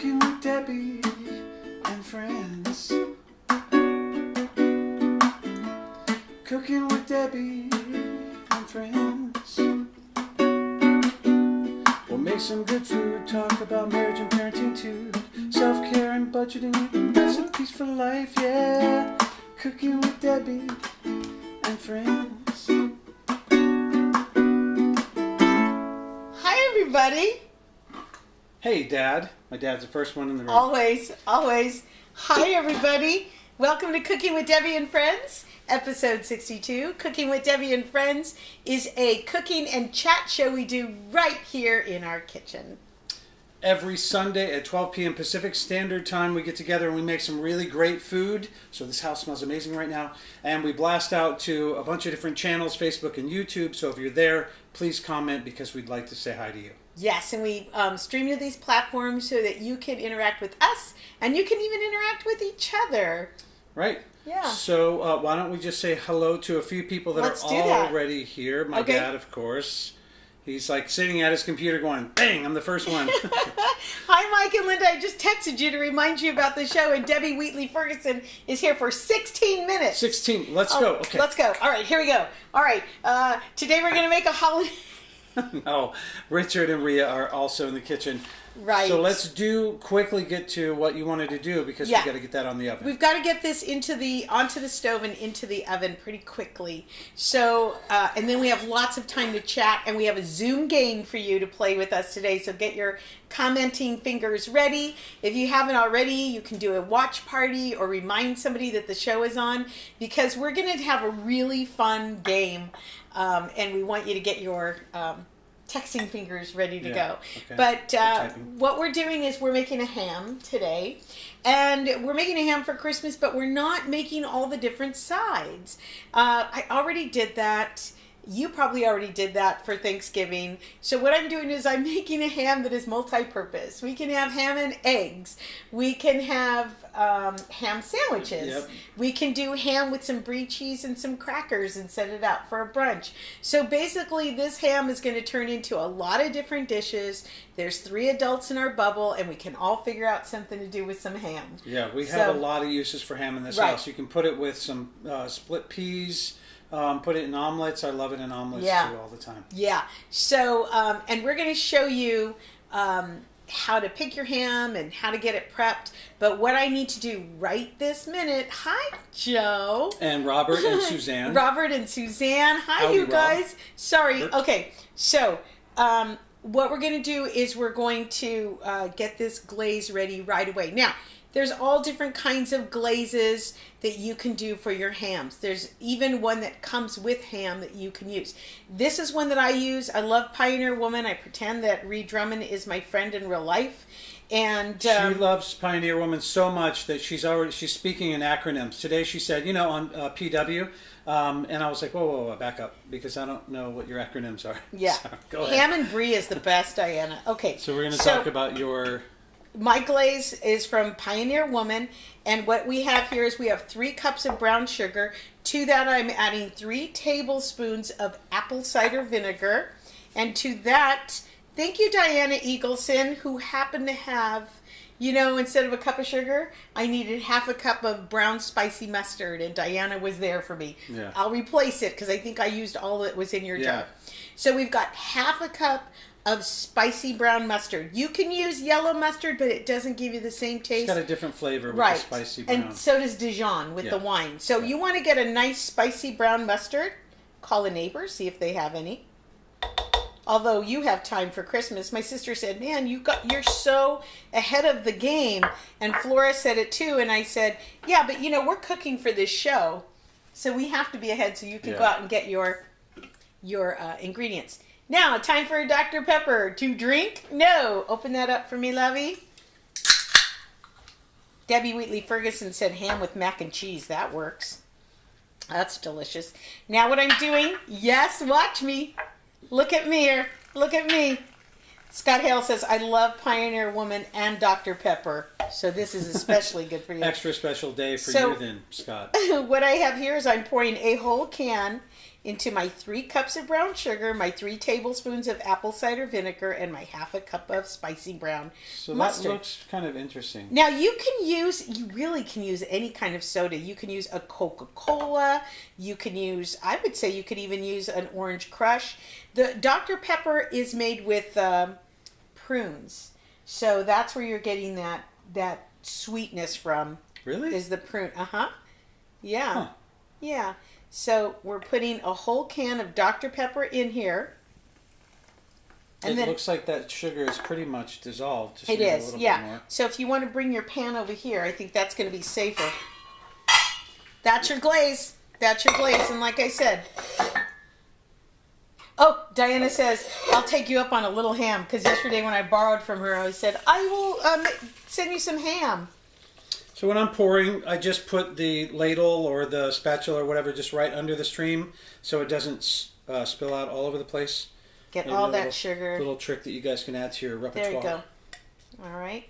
Cooking with Debbie and friends. Cooking with Debbie and friends. We'll make some good food, talk about marriage and parenting too. Self-care and budgeting, recipes for life, yeah. Cooking with Debbie and friends. Hi, everybody. Hey, Dad. My dad's the first one in the room. Always, always. Hi, everybody. Welcome to Cooking with Debbie and Friends, episode 62. Cooking with Debbie and Friends is a cooking and chat show we do right here in our kitchen. Every Sunday at 12 p.m. Pacific Standard Time, we get together and we make some really great food. So this house smells amazing right now. And we blast out to a bunch of different channels, Facebook and YouTube. So if you're there, please comment because we'd like to say hi to you. Yes, and we stream to these platforms so that you can interact with us and you can even interact with each other. Right. Yeah. So why don't we just say hello to a few people that Let's are do that. already here. My dad, of course. He's like sitting at his computer going, bang, I'm the first one. Hi, Mike and Linda. I just texted you to remind you about the show, and Debbie Wheatley-Ferguson is here for 16 minutes. 16. Let's go. Okay. Let's go. All right, here we go. All right. Today we're going to make a holiday... No, Richard and Rhea are also in the kitchen. Right. So let's quickly get to what you wanted to do because we got to get that on the oven. We've got to get this onto the stove and into the oven pretty quickly. So, and then we have lots of time to chat, and we have a Zoom game for you to play with us today. So get your commenting fingers ready. If you haven't already, you can do a watch party or remind somebody that the show is on because we're going to have a really fun game, and we want you to get your texting fingers ready to go. Okay. But what we're doing is we're making a ham today, and we're making a ham for Christmas, but we're not making all the different sides. I already did that. You probably already did that for Thanksgiving. So what I'm doing is I'm making a ham that is multi-purpose. We can have ham and eggs. We can have ham sandwiches. Yep. We can do ham with some brie cheese and some crackers and set it out for a brunch. So basically this ham is going to turn into a lot of different dishes. There's 3 adults in our bubble, and we can all figure out something to do with some ham. Yeah, we have a lot of uses for ham in this house. You can put it with some split peas. Put it in omelets. I love it in omelets too all the time. Yeah. So, and we're going to show you how to pick your ham and how to get it prepped. But what I need to do right this minute. Hi, Joe. And Robert and Suzanne. Robert and Suzanne. Hi, Howdy, you guys. Rob. Sorry. Okay. So, what we're going to do is we're going to get this glaze ready right away. Now, there's all different kinds of glazes that you can do for your hams. There's even one that comes with ham that you can use. This is one that I use. I love Pioneer Woman. I pretend that Ree Drummond is my friend in real life. And she loves Pioneer Woman so much that she's speaking in acronyms. Today she said, on PW, and I was like, whoa, back up, because I don't know what your acronyms are. Yeah. So, go ahead. Ham and brie is the best, Diana. Okay. So we're going to talk about your... My glaze is from Pioneer Woman, and what we have here is we have 3 cups of brown sugar. To that I'm adding 3 tablespoons of apple cider vinegar, and to that, thank you Diana Eagleson, who happened to have, instead of a cup of sugar, I needed half a cup of brown spicy mustard, and Diana was there for me. Yeah. I'll replace it because I think I used all that was in your jar. So we've got half a cup of spicy brown mustard. You can use yellow mustard, but it doesn't give you the same taste. It's got a different flavor with the spicy brown. And so does Dijon with the wine. So you want to get a nice spicy brown mustard. Call a neighbor, see if they have any. Although you have time for Christmas. My sister said, man, you're so ahead of the game. And Flora said it too. And I said, yeah, but we're cooking for this show. So we have to be ahead so you can go out and get your ingredients. Now, time for a Dr. Pepper. To drink? No. Open that up for me, lovey. Debbie Wheatley-Ferguson said ham with mac and cheese. That works. That's delicious. Now what I'm doing, yes, watch me. Look at me here. Look at me. Scott Hale says, I love Pioneer Woman and Dr. Pepper. So this is especially good for you. Extra special day for you then, Scott. What I have here is I'm pouring a whole can into my 3 cups of brown sugar, my 3 tablespoons of apple cider vinegar, and my half a cup of spicy brown mustard. That looks kind of interesting. Now you really can use any kind of soda. You can use a Coca-Cola. You can use, I would say you could even use an Orange Crush. The Dr. Pepper is made with prunes. So that's where you're getting that sweetness from. Really? Is the prune. Yeah. Huh. Yeah. So we're putting a whole can of Dr. Pepper in here. And it looks like that sugar is pretty much dissolved. Just it is, a little yeah. bit more. So if you want to bring your pan over here, I think that's going to be safer. That's your glaze. That's your glaze. And like I said... Oh, Diana says, I'll take you up on a little ham. Because yesterday when I borrowed from her, I said, I will send you some ham. So when I'm pouring, I just put the ladle or the spatula or whatever just right under the stream so it doesn't spill out all over the place. Get all that sugar. Little trick that you guys can add to your repertoire. There you go. All right.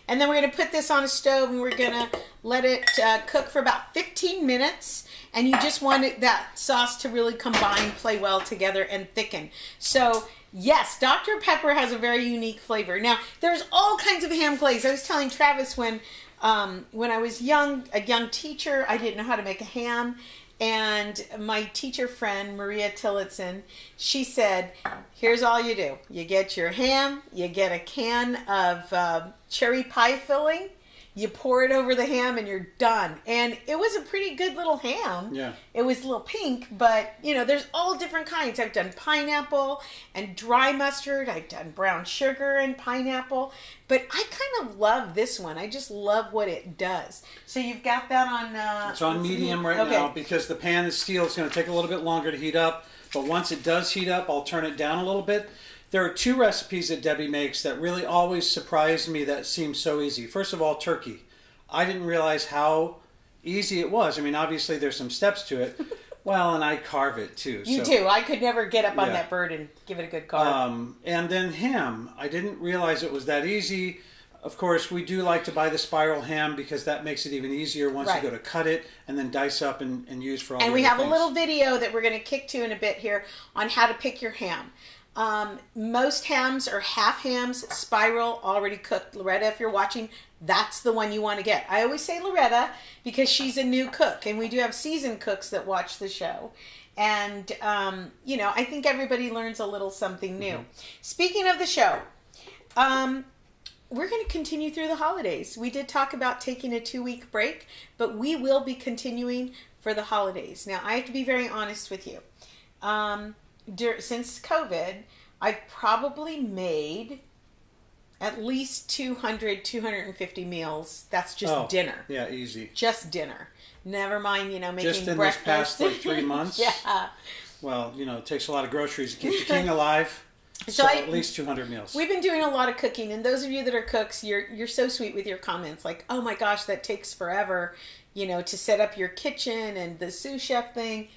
And then we're going to put this on a stove and we're going to let it cook for about 15 minutes. And you just want that sauce to really combine, play well together, and thicken. So, yes, Dr. Pepper has a very unique flavor. Now, there's all kinds of ham glaze. I was telling Travis when I was a young teacher, I didn't know how to make a ham. And my teacher friend, Maria Tillotson, she said, here's all you do. You get your ham, you get a can of cherry pie filling, you pour it over the ham, and you're done. And it was a pretty good little ham. Yeah. It was a little pink, but, there's all different kinds. I've done pineapple and dry mustard. I've done brown sugar and pineapple. But I kind of love this one. I just love what it does. So you've got that on... it's on medium right now because the pan is steel. It's going to take a little bit longer to heat up. But once it does heat up, I'll turn it down a little bit. There are 2 recipes that Debbie makes that really always surprised me that seem so easy. First of all, turkey. I didn't realize how easy it was. I mean, obviously there's some steps to it. Well, and I carve it too. You do. I could never get up on that bird and give it a good carve. And then ham. I didn't realize it was that easy. Of course, we do like to buy the spiral ham because that makes it even easier once you go to cut it and then dice up and use for all the And other we have things. a little video that we're going to kick to in a bit here on how to pick your ham. Most hams are half hams, spiral, already cooked. Loretta, if you're watching, that's the one you want to get. I always say Loretta because she's a new cook, and we do have seasoned cooks that watch the show. And, I think everybody learns a little something new. Speaking of the show, we're going to continue through the holidays. We did talk about taking a 2-week break, but we will be continuing for the holidays. Now, I have to be very honest with you. Since COVID, I've probably made at least 250 meals. That's just dinner. Yeah, easy. Just dinner. Never mind, making just in breakfast. this past 3 months. Yeah. Well, it takes a lot of groceries to keep the king alive. So at least 200 meals. We've been doing a lot of cooking, and those of you that are cooks, you're so sweet with your comments. Like, oh my gosh, that takes forever, to set up your kitchen and the sous chef thing.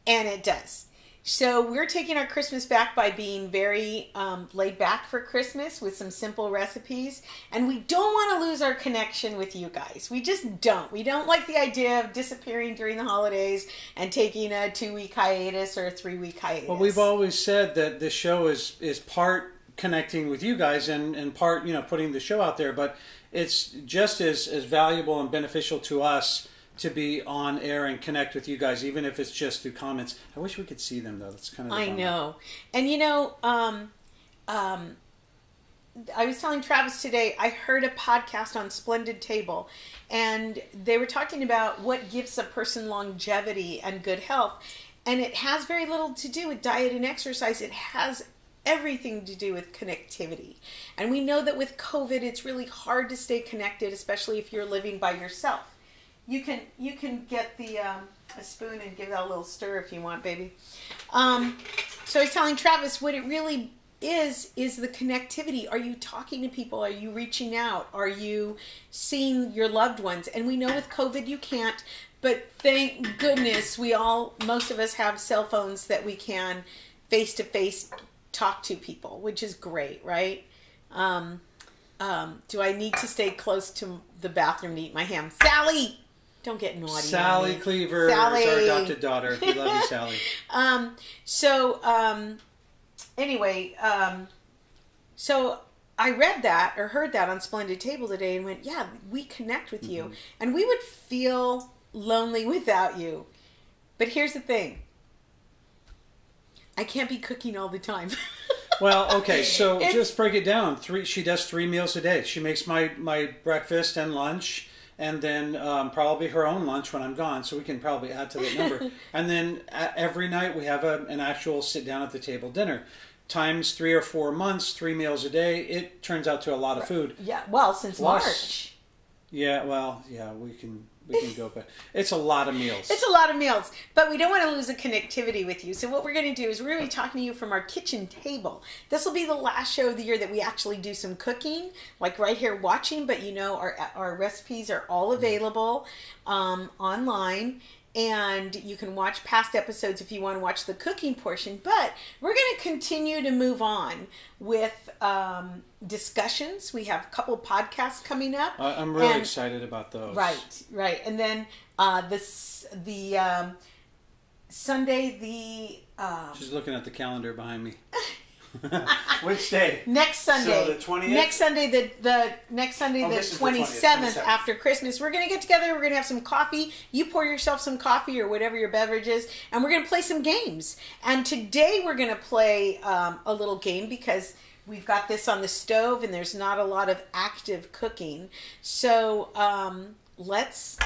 And it does. So we're taking our Christmas back by being very laid back for Christmas with some simple recipes. And we don't want to lose our connection with you guys. We just don't. We don't like the idea of disappearing during the holidays and taking a 2-week hiatus or a 3-week hiatus. Well, we've always said that this show is part connecting with you guys and part, putting the show out there. But it's just as valuable and beneficial to us to be on air and connect with you guys, even if it's just through comments. I wish we could see them, though. That's kind of the bummer. know. And, I was telling Travis today, I heard a podcast on Splendid Table, and they were talking about what gives a person longevity and good health. And it has very little to do with diet and exercise. It has everything to do with connectivity. And we know that with COVID, it's really hard to stay connected, especially if you're living by yourself. You can get the a spoon and give that a little stir if you want, baby. So I was telling Travis what it really is the connectivity. Are you talking to people? Are you reaching out? Are you seeing your loved ones? And we know with COVID you can't, but thank goodness most of us have cell phones that we can face-to-face talk to people, which is great, right? Do I need to stay close to the bathroom to eat my ham? Sally! Don't get naughty. Sally Cleaver Sally. is our adopted daughter. We love you, Sally. Anyway, so I read that or heard that on Splendid Table today and went, yeah, we connect with you. And we would feel lonely without you. But here's the thing. I can't be cooking all the time. Well, okay, so just break it down. She does 3 meals a day. She makes my breakfast and lunch, and then probably her own lunch when I'm gone, so we can probably add to that number. And then every night we have an actual sit-down at the table dinner. Times 3 or 4 months, 3 meals a day, it turns out to a lot of food. Yeah, well, since March. Yeah, well, yeah, we can go, but it's a lot of meals. It's a lot of meals, but we don't want to lose the connectivity with you. So what we're going to do is we're going to be talking to you from our kitchen table. This will be the last show of the year that we actually do some cooking, like right here watching, but you know our recipes are all available online. And you can watch past episodes if you want to watch the cooking portion. But we're going to continue to move on with discussions. We have a couple of podcasts coming up. I'm really excited about those. Right. And then Sunday, She's looking at the calendar behind me. Which day? Next Sunday. So the 20th? Next Sunday, the 27th after Christmas. We're going to get together. We're going to have some coffee. You pour yourself some coffee or whatever your beverage is, and we're going to play some games. And today we're going to play a little game because we've got this on the stove and there's not a lot of active cooking. So let's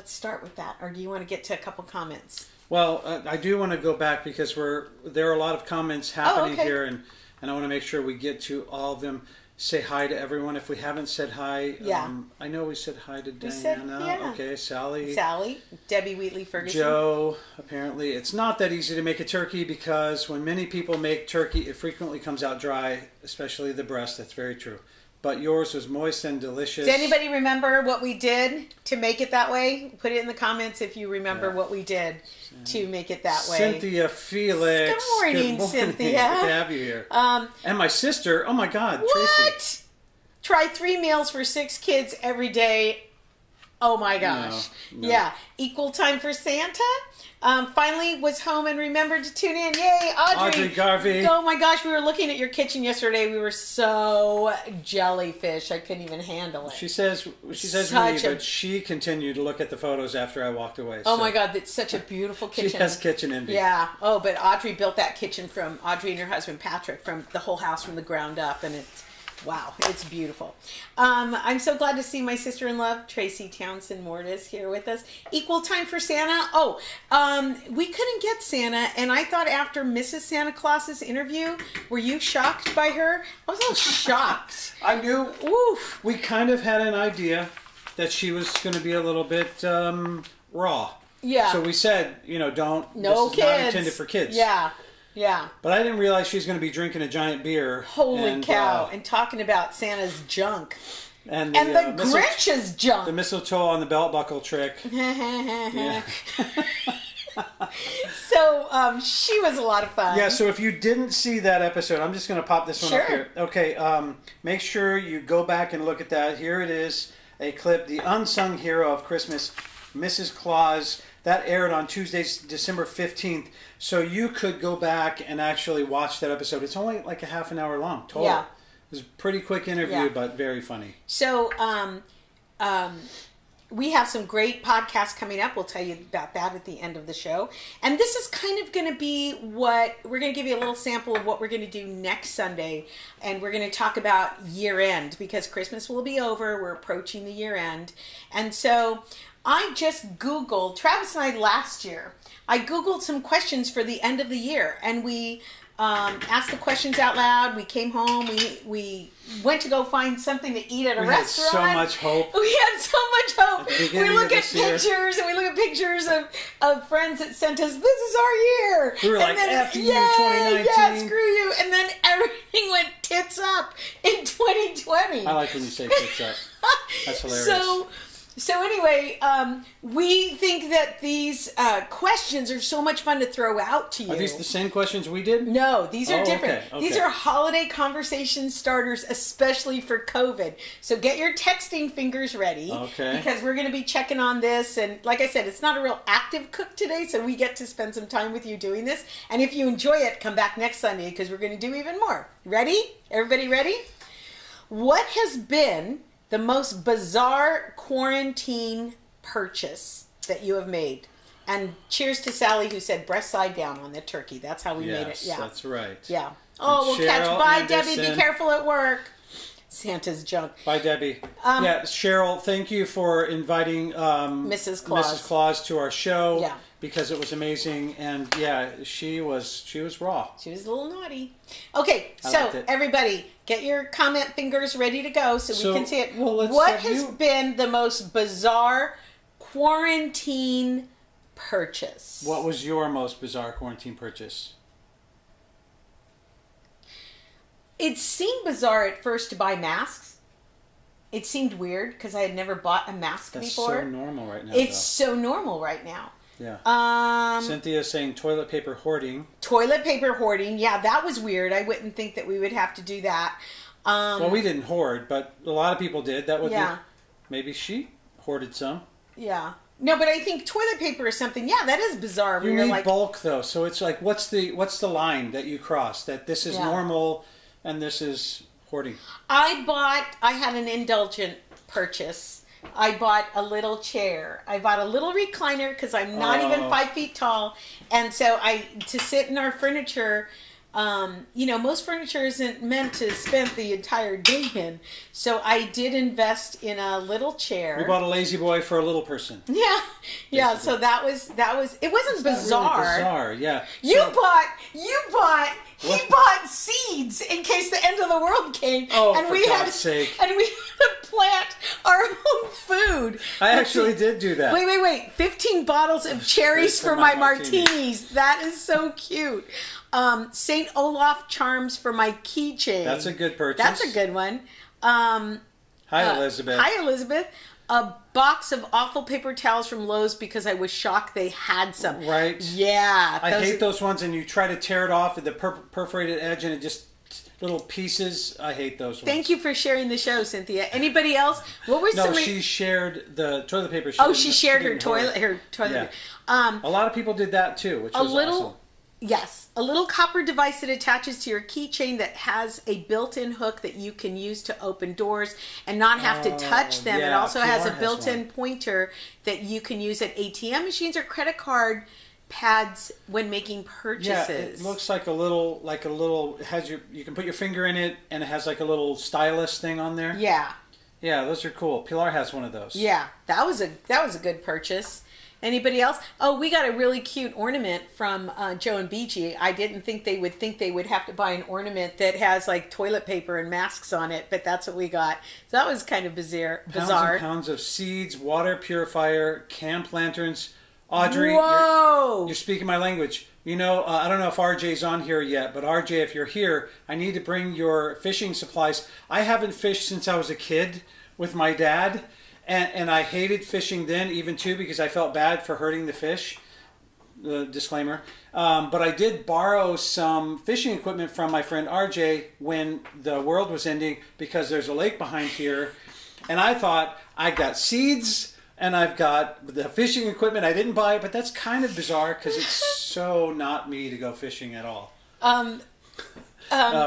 start with that. Or do you want to get to a couple comments? Well, I do want to go back because there are a lot of comments happening here, and I want to make sure we get to all of them. Say hi to everyone if we haven't said hi. Yeah. I know we said hi to Diana. Yeah. Okay, Sally, Debbie Wheatley Ferguson. Joe. Apparently, it's not that easy to make a turkey because when many people make turkey, it frequently comes out dry, especially the breast. That's very true. But yours was moist and delicious. Does anybody remember what we did to make it that way? Put it in the comments if you remember what we did to make it that way. Cynthia Felix. Good morning, Cynthia. Good to have you here. And my sister. Oh my God, what? Tracy. Try 3 meals for 6 kids every day. Oh my gosh. No. Yeah. Equal time for Santa. Finally was home and remembered to tune in. Yay, Audrey Garvey. Oh my gosh, we were looking at your kitchen yesterday. We were so jellyfish. I couldn't even handle it. She says but she continued to look at the photos after I walked away. Oh my God, that's such a beautiful kitchen. She has kitchen envy. Yeah. Oh, but Audrey built that kitchen Audrey and her husband Patrick from the whole house from the ground up, and wow, it's beautiful. I'm so glad to see my sister-in-law, Tracy Townsend Mortis, here with us. Equal time for Santa. We couldn't get Santa, and I thought after Mrs. Santa Claus's interview, were you shocked by her? I was a little shocked. I knew. Oof. We kind of had an idea that she was going to be a little bit raw. Yeah. So we said, don't. No this kids. is not intended for kids. Yeah. Yeah. But I didn't realize she was going to be drinking a giant beer. Holy cow. And talking about Santa's junk. And the Grinch's junk. The mistletoe on the belt buckle trick. Yeah. So she was a lot of fun. Yeah, so if you didn't see that episode, I'm just going to pop this one up here. Okay, make sure you go back and look at that. Here it is, a clip, The Unsung Hero of Christmas, Mrs. Claus. That aired on Tuesday, December 15th. So you could go back and actually watch that episode. It's only like a half an hour long total. Yeah. It was a pretty quick interview, but very funny. So we have some great podcasts coming up. We'll tell you about that at the end of the show. And this is kind of going to be we're going to give you a little sample of what we're going to do next Sunday. And we're going to talk about year end because Christmas will be over. We're approaching the year end. And so I just Googled, Travis and I last year, I Googled some questions for the end of the year, and we asked the questions out loud. We came home, we went to go find something to eat at a restaurant. We had so much hope. We had so much hope. We look at pictures, and we look at pictures of friends that sent us, this is our year. We were like, after year 2019. Yeah, screw you. And then everything went tits up in 2020. I like when you say tits up. That's hilarious. So So anyway, we think that these questions are so much fun to throw out to you. Are these the same questions we did? No, these are different. Okay. These are holiday conversation starters, especially for COVID. So get your texting fingers ready. Okay. Because we're going to be checking on this. And like I said, it's not a real active cook today, so we get to spend some time with you doing this. And if you enjoy it, come back next Sunday because we're going to do even more. Ready? Everybody ready? What has been the most bizarre quarantine purchase that you have made? And cheers to Sally, who said breast side down on the turkey. That's how we made it. Yeah, that's right. Yeah. Oh, we'll catch. Bye, Debbie. Be careful at work. Santa's junk. Bye, Debbie. Cheryl, thank you for inviting Mrs. Claus to our show. Yeah. Because it was amazing, and yeah, she was raw. She was a little naughty. Okay, so everybody, get your comment fingers ready to go so we can see it. Well, what has been the most bizarre quarantine purchase? What was your most bizarre quarantine purchase? It seemed bizarre at first to buy masks. It seemed weird because I had never bought a mask before. That's so normal right now. It's so normal right now. Yeah. Cynthia's saying toilet paper hoarding. Toilet paper hoarding. Yeah, that was weird. I wouldn't think that we would have to do that. Well, we didn't hoard, but a lot of people did. That would be... Maybe she hoarded some. Yeah. No, but I think toilet paper is something... Yeah, that is bizarre. You need bulk, though. So it's like, what's the line that you cross? That this is normal and this is hoarding. I had an indulgent purchase. I bought a little chair. I bought a little recliner because I'm not even 5 feet tall. And so to sit in our furniture, most furniture isn't meant to spend the entire day in. So I did invest in a little chair. We bought a lazy boy for a little person. Yeah. Yeah. So that was, it wasn't bizarre. Really bizarre, yeah. He bought seeds in case the end of the world came. Oh, and for God's sake. And we had to plant our own food. I actually did do that. Wait. 15 bottles of cherries for my martinis. That is so cute. St. Olaf charms for my keychain. That's a good purchase. That's a good one. Hi, Elizabeth. Hi, Elizabeth. A box of awful paper towels from Lowe's because I was shocked they had some. Right. Yeah. I hate those ones, and you try to tear it off at the perforated edge, and it just little pieces. I hate those ones. Thank you for sharing the show, Cynthia. Anybody else? What were some? No, she shared the toilet paper. She shared her toilet. Yeah. A lot of people did that too, which was awesome. Yes, a little copper device that attaches to your keychain that has a built-in hook that you can use to open doors and not have to touch them. It also has a built-in pointer that you can use at ATM machines or credit card pads when making purchases. Yeah, it looks like a little you can put your finger in it, and it has like a little stylus thing on there. Yeah. Yeah, those are cool. Pilar has one of those. Yeah, that was a good purchase. Anybody else? Oh, we got a really cute ornament from Joe and BG. I didn't think they would have to buy an ornament that has like toilet paper and masks on it, but that's what we got. So that was kind of bizarre. Pounds and pounds of seeds, water purifier, camp lanterns. Audrey, you're speaking my language. I don't know if RJ's on here yet, but RJ, if you're here, I need to bring your fishing supplies. I haven't fished since I was a kid with my dad. And I hated fishing then, even too, because I felt bad for hurting the fish. The disclaimer. But I did borrow some fishing equipment from my friend RJ when the world was ending, because there's a lake behind here. And I thought, I got seeds and I've got the fishing equipment. I didn't buy it, but that's kind of bizarre because it's so not me to go fishing at all.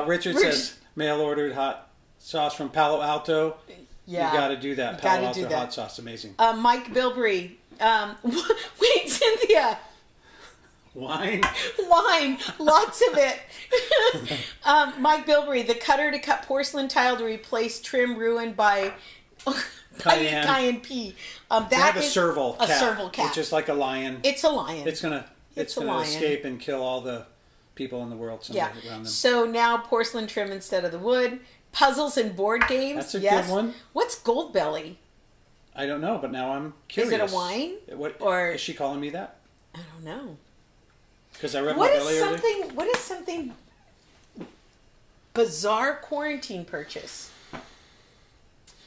Richard says, mail ordered hot sauce from Palo Alto. Yeah, you got to do that. Palo Alto hot sauce, amazing. Mike Bilbrey. Wait, Cynthia. Wine, lots of it. Mike Bilbrey, the cutter to cut porcelain tile to replace trim ruined by cayenne pea. That is a serval cat, which is like a lion. It's a lion. It's gonna escape and kill all the people in the world. Around them. So now porcelain trim instead of the wood. Puzzles and board games. That's a good one. What's Goldbelly? I don't know, but now I'm curious. Is it a wine? Or is she calling me that? I don't know. Because I read my belly earlier. What is something bizarre quarantine purchase?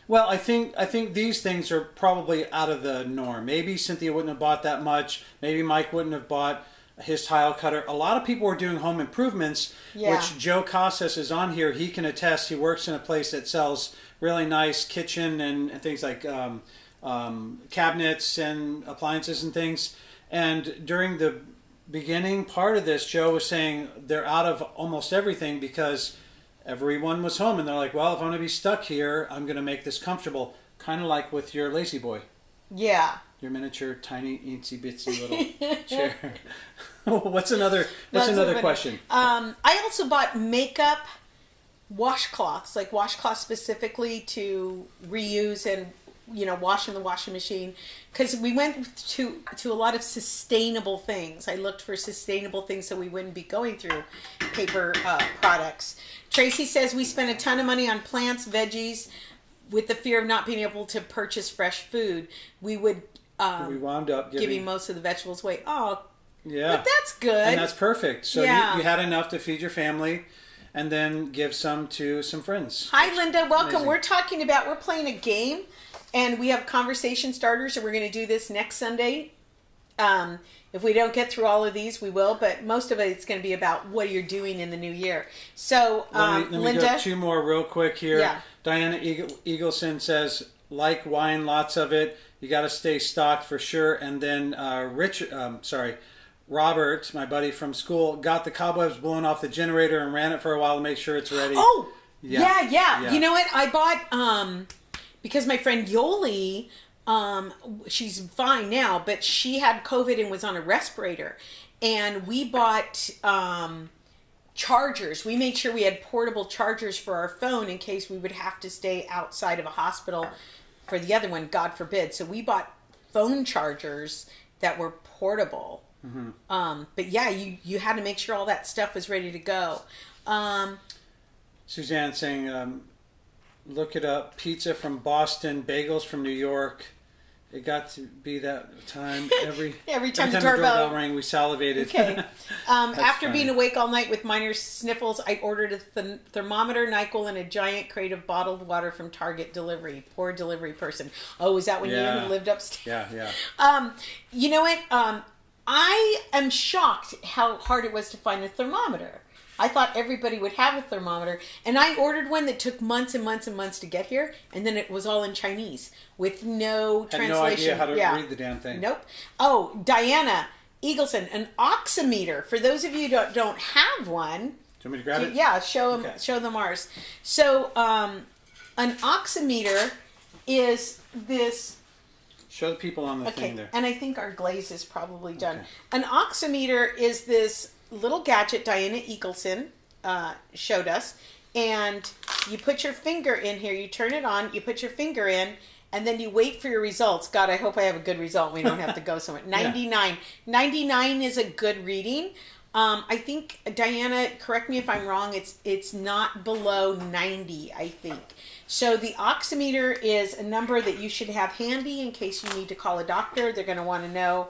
Well, I think these things are probably out of the norm. Maybe Cynthia wouldn't have bought that much. Maybe Mike wouldn't have bought his tile cutter. A lot of people are doing home improvements, which Joe Casas is on here. He can attest. He works in a place that sells really nice kitchen and things like cabinets and appliances and things. And during the beginning part of this, Joe was saying they're out of almost everything because everyone was home, and they're like, well, if I'm going to be stuck here, I'm going to make this comfortable. Kind of like with your Lazy Boy. Yeah. Your miniature, tiny, itsy bitsy little chair. What's another question? I also bought makeup washcloths, like washcloths specifically to reuse and wash in the washing machine, because we went to a lot of sustainable things. I looked for sustainable things so we wouldn't be going through paper products. Tracy says we spent a ton of money on plants, veggies, with the fear of not being able to purchase fresh food. We would we wound up giving most of the vegetables away. Oh, yeah, but that's good. And that's perfect. So you had enough to feed your family, and then give some to some friends. Hi, Linda. Welcome. Amazing. We're playing a game. And we have conversation starters, and we're going to do this next Sunday. If we don't get through all of these, we will. But most of it's going to be about what you're doing in the new year. So, let me Linda, go 2 more real quick here. Yeah. Diana Eagleson says, like wine, lots of it. You got to stay stocked for sure. And then Robert, my buddy from school, got the cobwebs blown off the generator and ran it for a while to make sure it's ready. Oh, yeah. You know what? I bought... because my friend Yoli, she's fine now, but she had COVID and was on a respirator. And we bought chargers. We made sure we had portable chargers for our phone in case we would have to stay outside of a hospital for the other one, God forbid. So we bought phone chargers that were portable. Mm-hmm. But yeah, you had to make sure all that stuff was ready to go. Suzanne saying... look it up. Pizza from Boston, bagels from New York. It got to be that time. Every time the doorbell rang, we salivated. Okay. After being awake all night with minor sniffles, I ordered a thermometer, NyQuil, and a giant crate of bottled water from Target delivery. Poor delivery person. Oh, was that when you lived upstairs? Yeah. You know what? I am shocked how hard it was to find a thermometer. I thought everybody would have a thermometer, and I ordered one that took months and months and months to get here, and then it was all in Chinese with no translation. Had no idea how to read the damn thing. Nope. Oh, Diana Eagleson, an oximeter. For those of you who don't have one, do you want me to grab it? Yeah, show them ours. So, an oximeter is this. Show the people on the thing there. And I think our glaze is probably done. Okay. An oximeter is this little gadget Diana Eagleson showed us, and you put your finger in here, you turn it on, you put your finger in, and then you wait for your results. God, I hope I have a good result. We don't have to go somewhere. 99. 99 is a good reading. I think, Diana, correct me if I'm wrong, it's not below 90, I think. So the oximeter is a number that you should have handy in case you need to call a doctor. They're going to want to know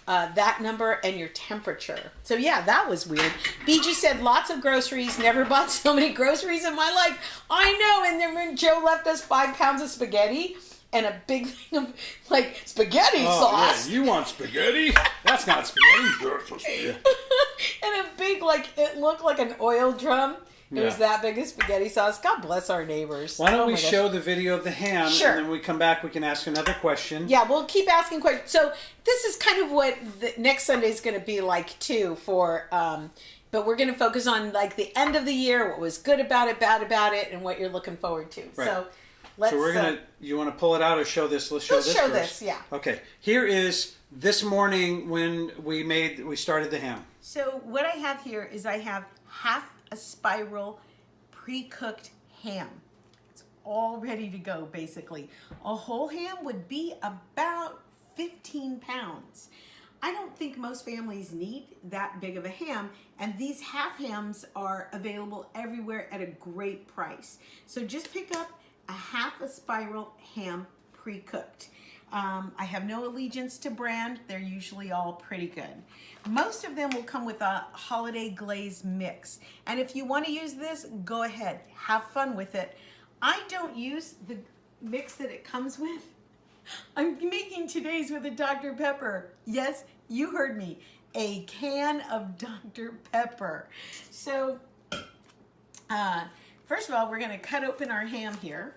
that number and your temperature. So yeah, that was weird. BG said lots of groceries. Never bought so many groceries in my life. I know. And then when Joe left us 5 pounds of spaghetti and a big thing of spaghetti sauce. Yeah, you want spaghetti? That's not spaghetti. And a big it looked like an oil drum. It was that big of spaghetti sauce. God bless our neighbors. Why don't we show the video of the ham, sure, and then we come back, we can ask another question. Yeah, we'll keep asking questions. So this is kind of what the next Sunday is going to be like, too, for... but we're going to focus on, the end of the year, what was good about it, bad about it, and what you're looking forward to. Right. So let's... So we're going to... You want to pull it out or show this? Let's show this, yeah. Okay. Here is this morning when we started the ham. So what I have here is I have half a spiral pre-cooked ham. It's all ready to go, basically. A whole ham would be about 15 pounds. I don't think most families need that big of a ham, and these half hams are available everywhere at a great price. So just pick up a half a spiral ham pre-cooked. I have no allegiance to brand. They're usually all pretty good. Most of them will come with a holiday glaze mix. And if you want to use this, go ahead. Have fun with it. I don't use the mix that it comes with? I'm making today's with a Dr. Pepper. Yes, you heard me. A can of Dr. Pepper. So, first of all, we're going to cut open our ham here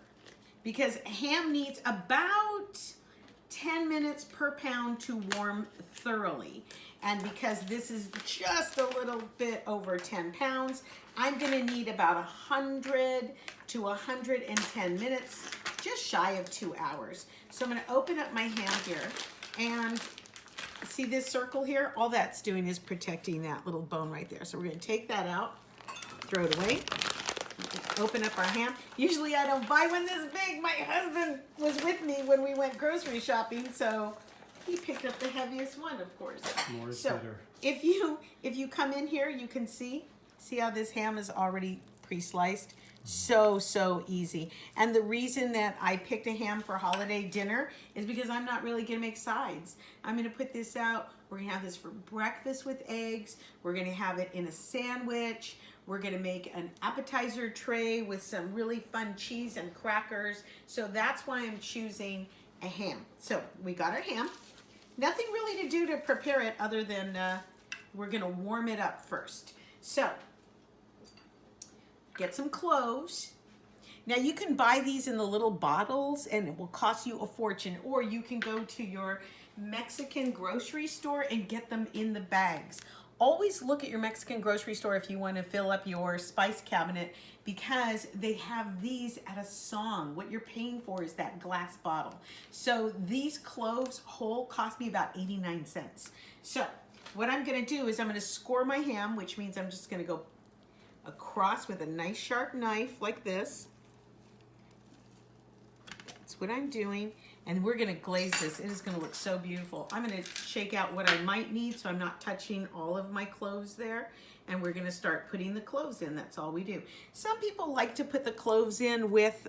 because ham needs about 10 minutes per pound to warm thoroughly. And because this is just a little bit over 10 pounds, I'm going to need about 100 to 110 minutes, just shy of 2 hours. So I'm going to open up my ham here, and see this circle here? All that's doing is protecting that little bone right there. So we're going to take that out, throw it away, open up our ham. Usually I don't buy one this big. My husband was with me when we went grocery shopping, so he picked up the heaviest one, of course. More is so better. If you come in here, you can see how this ham is already pre-sliced. So easy. And the reason that I picked a ham for holiday dinner is because I'm not really going to make sides. I'm going to put this out. We're going to have this for breakfast with eggs. We're going to have it in a sandwich. We're going to make an appetizer tray with some really fun cheese and crackers. So that's why I'm choosing a ham. So we got our ham. Nothing really to do to prepare it other than we're going to warm it up first. So get some cloves. Now you can buy these in the little bottles and it will cost you a fortune, or you can go to your Mexican grocery store and get them in the bags. Always look at your Mexican grocery store if you want to fill up your spice cabinet, because they have these at a song. What you're paying for is that glass bottle. So these cloves whole cost me about 89 cents. So what I'm going to do is I'm going to score my ham, which means I'm just going to go across with a nice sharp knife like this. That's what I'm doing. And we're going to glaze this. It is going to look so beautiful. I'm going to shake out what I might need so I'm not touching all of my cloves there. And we're going to start putting the cloves in. That's all we do. Some people like to put the cloves in with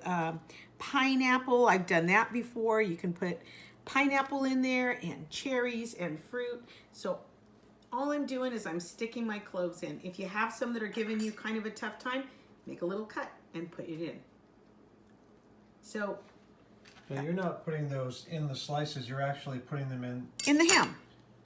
pineapple. I've done that before. You can put pineapple in there and cherries and fruit. So all I'm doing is I'm sticking my cloves in. If you have some that are giving you kind of a tough time, make a little cut and put it in. So Now you're not putting those in the slices, you're actually putting them in the ham.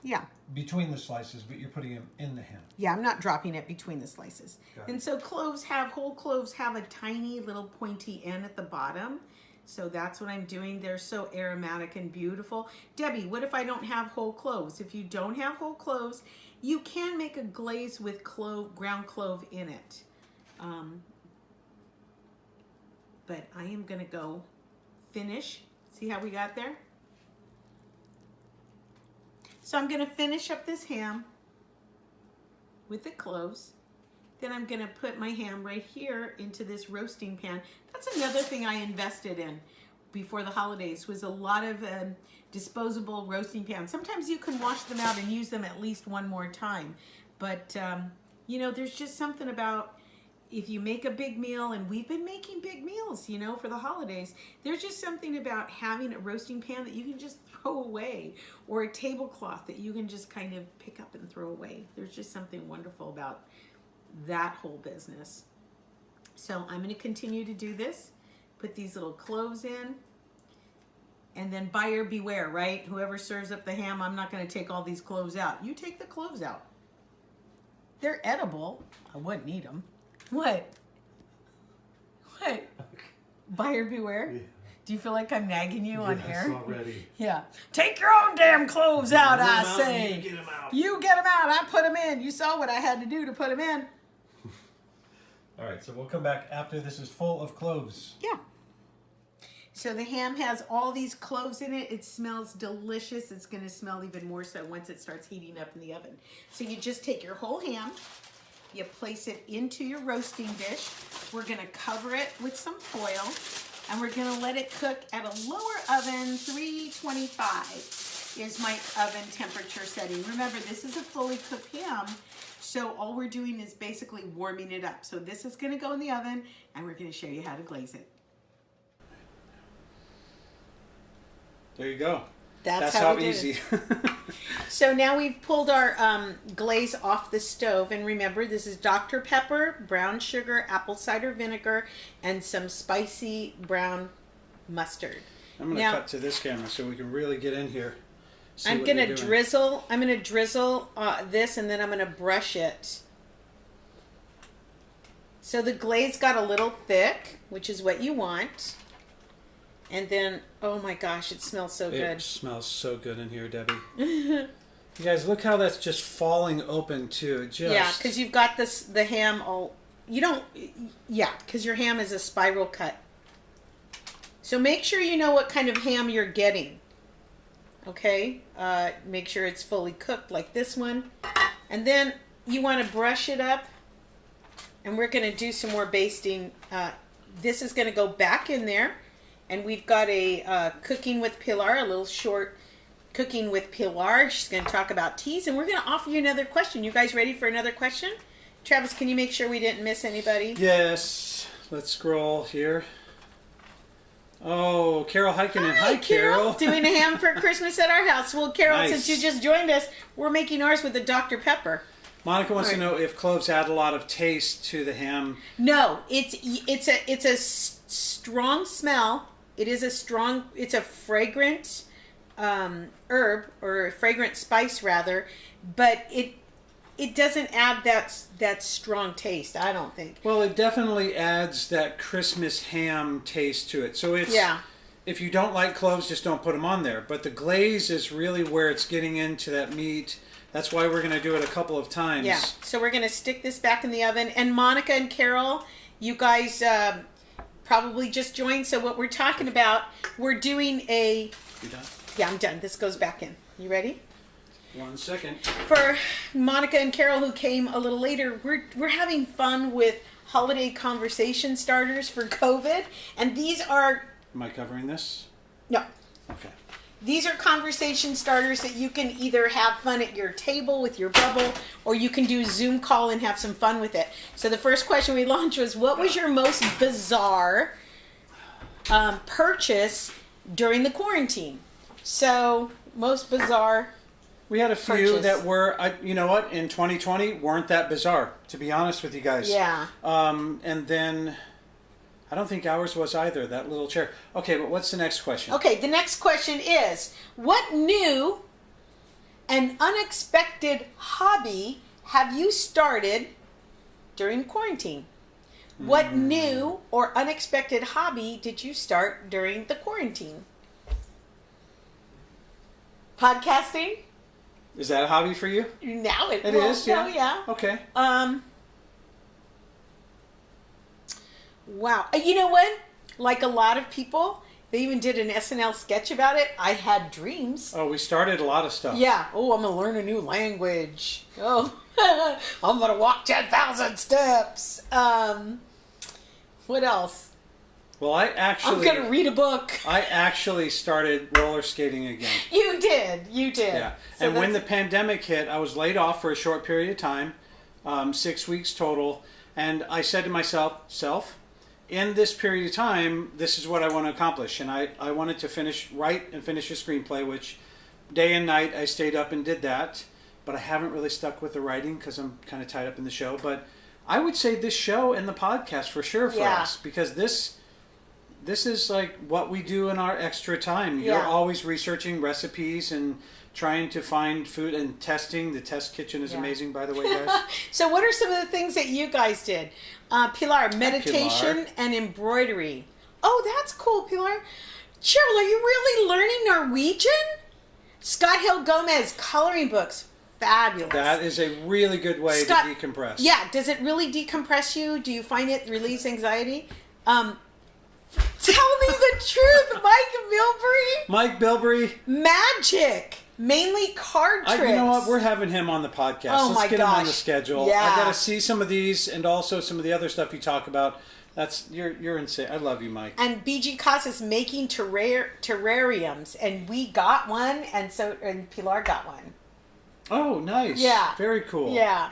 Yeah. Between the slices, but you're putting them in the ham. Yeah, I'm not dropping it between the slices. Got it. And so whole cloves have a tiny little pointy end at the bottom. So that's what I'm doing. They're so aromatic and beautiful. Debbie, what if I don't have whole cloves? If you don't have whole cloves, you can make a glaze with ground clove in it. But I am going to go finish. See how we got there? So I'm going to finish up this ham with the cloves. Then I'm going to put my ham right here into this roasting pan. That's another thing I invested in before the holidays, was a lot of disposable roasting pans. Sometimes you can wash them out and use them at least one more time. But, you know, there's just something about if you make a big meal, and we've been making big meals, you know, for the holidays, there's just something about having a roasting pan that you can just throw away, or a tablecloth that you can just kind of pick up and throw away. There's just something wonderful about that whole business. So I'm going to continue to do this. Put these little cloves in. And then buyer beware, right? Whoever serves up the ham, I'm not going to take all these cloves out. You take the cloves out. They're edible. I wouldn't eat them. What? What? Buyer beware? Yeah. Do you feel like I'm nagging you on air? Already. Yeah. Take your own damn cloves out, I say. You get them out. You get them out. I put them in. You saw what I had to do to put them in. All right, so we'll come back after this is full of cloves. Yeah. So the ham has all these cloves in it. It smells delicious. It's going to smell even more so once it starts heating up in the oven. So you just take your whole ham, you place it into your roasting dish. We're going to cover it with some foil, and we're going to let it cook at a lower oven. 325 is my oven temperature setting. Remember, this is a fully cooked ham, so all we're doing is basically warming it up. So this is going to go in the oven, and we're going to show you how to glaze it. There you go. That's how easy. So now we've pulled our glaze off the stove, and remember, this is Dr. Pepper, brown sugar, apple cider vinegar, and some spicy brown mustard. I'm going to cut to this camera so we can really get in here. I'm going to drizzle this, and then I'm going to brush it. So the glaze got a little thick, which is what you want. And then, oh my gosh, it smells so good. It smells so good in here, Debbie. You guys, look how that's just falling open too. Yeah, because you've got the ham all. Because your ham is a spiral cut. So make sure you know what kind of ham you're getting. Okay, make sure it's fully cooked like this one, and then you want to brush it up. And we're going to do some more basting. This is going to go back in there. And we've got a Cooking with Pilar, a little short Cooking with Pilar. She's going to talk about teas. And we're going to offer you another question. You guys ready for another question? Travis, can you make sure we didn't miss anybody? Yes. Let's scroll here. Oh, Carol Heikkinen. Hi, Carol. Doing a ham for Christmas at our house. Well, Carol, nice. Since you just joined us, we're making ours with a Dr. Pepper. Monica wants to know if cloves add a lot of taste to the ham. No, it's a strong smell. It's a fragrant herb, or a fragrant spice rather, but it doesn't add that strong taste, I don't think. Well, it definitely adds that Christmas ham taste to it. So if you don't like cloves, just don't put them on there. But the glaze is really where it's getting into that meat. That's why we're going to do it a couple of times. Yeah, so we're going to stick this back in the oven. And Monica and Carol, you guys probably just joined. So what we're talking about, we're doing a... You done? Yeah, I'm done. This goes back in. You ready? 1 second. For Monica and Carol, who came a little later, we're having fun with holiday conversation starters for COVID. And these are... Am I covering this? No. Okay. These are conversation starters that you can either have fun at your table with your bubble, or you can do a Zoom call and have some fun with it. So the first question we launched was, what was your most bizarre purchase during the quarantine? So, most bizarre We had a few purchase. that were, you know what, in 2020 weren't that bizarre, to be honest with you guys. Yeah. And then... I don't think ours was either, that little chair. Okay, but what's the next question? Okay, the next question is, what new and unexpected hobby have you started during quarantine? What new or unexpected hobby did you start during the quarantine? Podcasting? Is that a hobby for you? Now it is, yeah. Oh, yeah. Okay. Wow. You know what? Like a lot of people, they even did an SNL sketch about it. I had dreams. Oh, we started a lot of stuff. Yeah. Oh, I'm going to learn a new language. Oh, I'm going to walk 10,000 steps. What else? Well, I'm going to read a book. I actually started roller skating again. You did. Yeah. So and when the pandemic hit, I was laid off for a short period of time, 6 weeks total. And I said to myself, in this period of time, this is what I want to accomplish. And I wanted to write and finish a screenplay, which day and night I stayed up and did that. But I haven't really stuck with the writing because I'm kind of tied up in the show. But I would say this show and the podcast for sure for us. Because this is like what we do in our extra time. You're always researching recipes and trying to find food and testing. The test kitchen is amazing, by the way, guys. So what are some of the things that you guys did? Pilar, meditation and embroidery. Oh, that's cool, Pilar. Cheryl, are you really learning Norwegian? Scott Hill Gomez, coloring books. Fabulous. That is a really good way to decompress. Yeah, does it really decompress you? Do you find it relieves anxiety? Tell me the truth, Mike Bilberry. Magic. Mainly card tricks. You know what? We're having him on the podcast. Oh, Let's get him on the schedule. Yeah. I got to see some of these and also some of the other stuff you talk about. You're insane. I love you, Mike. And BG Casas making terrariums, and we got one, and Pilar got one. Oh, nice. Yeah. Very cool. Yeah.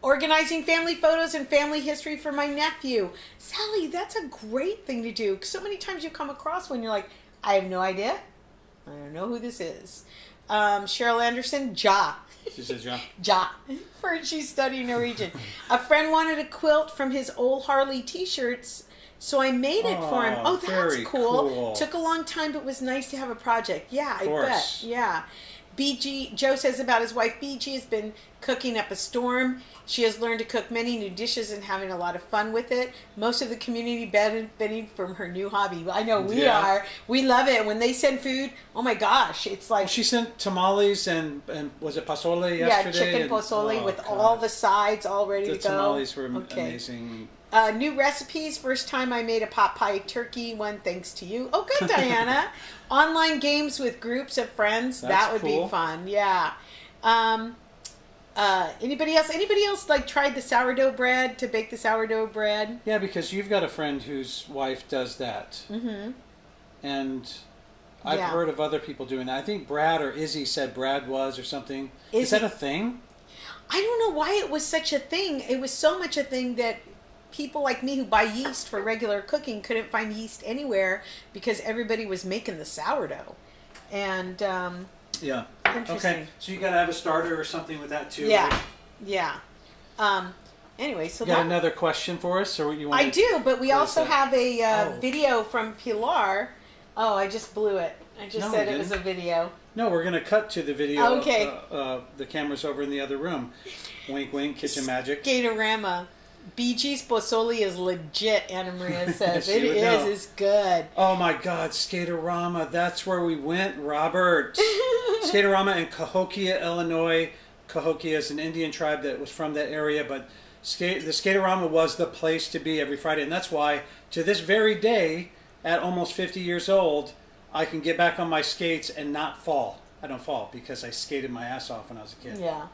Organizing family photos and family history for my nephew. Sally, that's a great thing to do. So many times you come across when you're like, I have no idea. I don't know who this is. Cheryl Anderson, Ja. She says Ja. Ja. She's studying Norwegian. A friend wanted a quilt from his old Harley t-shirts So I made it for him. Oh, that's very cool. Took a long time, but was nice to have a project. Yeah, I bet. Yeah. BG, Joe says about his wife, BG has been cooking up a storm. She has learned to cook many new dishes and having a lot of fun with it. Most of the community benefiting from her new hobby. I know we are. We love it. When they send food, oh my gosh, it's like... She sent tamales and was it pozole yesterday? Yeah, chicken pozole with all the sides all ready to go. The tamales were amazing. New recipes. First time I made a pot pie turkey one, thanks to you. Oh, good, Diana. Online games with groups of friends. That would be fun. Yeah. Anybody else like tried the sourdough bread, to bake the sourdough bread? Yeah, because you've got a friend whose wife does that. Mm-hmm. And I've heard of other people doing that. I think Brad or Izzy said Brad was or something. Is that a thing? I don't know why it was such a thing. It was so much a thing that people like me who buy yeast for regular cooking couldn't find yeast anywhere because everybody was making the sourdough. And yeah. Interesting. Okay. So you got to have a starter or something with that too. Yeah. Right? Yeah. Anyway, so you got another question for us, or you want? I do, but we also have a video from Pilar. Oh, I just blew it. I just said it was a video. No, we're going to cut to the video. Okay. The camera's over in the other room. Wink, wink, kitchen magic. Skaterama. BG's pozole is legit, Anna Maria says. It is. It's good. Oh my God, Skaterama. That's where we went, Robert. Skaterama in Cahokia, Illinois. Cahokia is an Indian tribe that was from that area, but the Skaterama was the place to be every Friday. And that's why, to this very day, at almost 50 years old, I can get back on my skates and not fall. I don't fall because I skated my ass off when I was a kid. Yeah.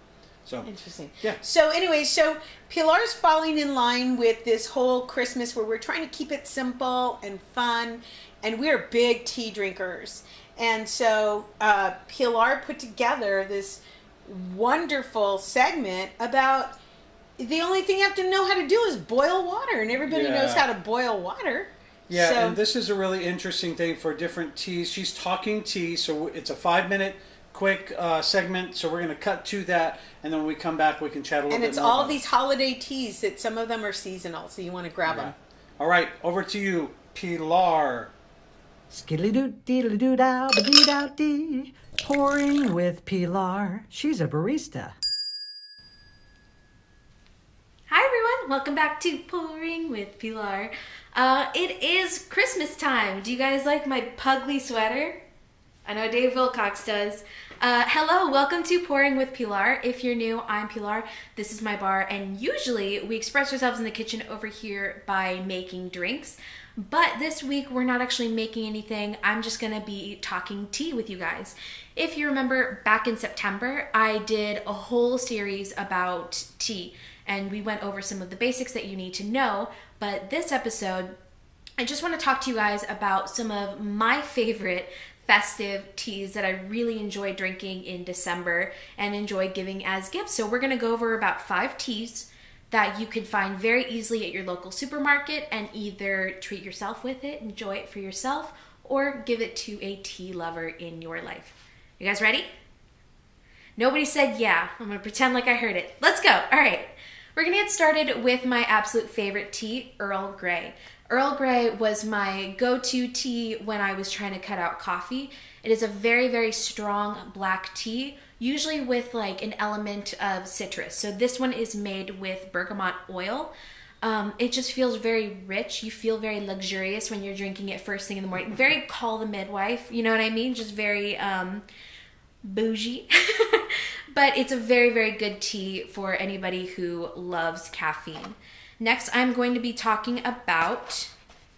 So interesting. Yeah. So anyway, so Pilar's falling in line with this whole Christmas where we're trying to keep it simple and fun, and we're big tea drinkers. And so Pilar put together this wonderful segment about the only thing you have to know how to do is boil water, and everybody knows how to boil water. Yeah, so, and this is a really interesting thing for different teas. She's talking tea, so it's a 5-minute quick segment, so we're going to cut to that, and then when we come back we can chat a little bit more. And it's all these holiday teas that some of them are seasonal, so you want to grab them. All right, over to you, Pilar. Skiddly-doo-dee-doo-dow-ba-dee-dow-dee. Pouring with Pilar. She's a barista. Hi everyone, welcome back to Pouring with Pilar. It is Christmas time. Do you guys like my pugly sweater? I know Dave Wilcox does. Hello, welcome to Pouring with Pilar. If you're new, I'm Pilar. This is my bar, and usually we express ourselves in the kitchen over here by making drinks. But this week we're not actually making anything. I'm just gonna be talking tea with you guys. If you remember, back in September, I did a whole series about tea, and we went over some of the basics that you need to know. But this episode, I just want to talk to you guys about some of my favorite festive teas that I really enjoy drinking in December and enjoy giving as gifts. So we're going to go over about 5 teas that you can find very easily at your local supermarket and either treat yourself with it, enjoy it for yourself, or give it to a tea lover in your life. You guys ready? Nobody said yeah. I'm going to pretend like I heard it. Let's go. All right. We're going to get started with my absolute favorite tea, Earl Grey. Earl Grey was my go-to tea when I was trying to cut out coffee. It is a very, very strong black tea, usually with like an element of citrus. So this one is made with bergamot oil. It just feels very rich. You feel very luxurious when you're drinking it first thing in the morning. Very call the midwife, you know what I mean? Just very bougie. But it's a very, very good tea for anybody who loves caffeine. Next, I'm going to be talking about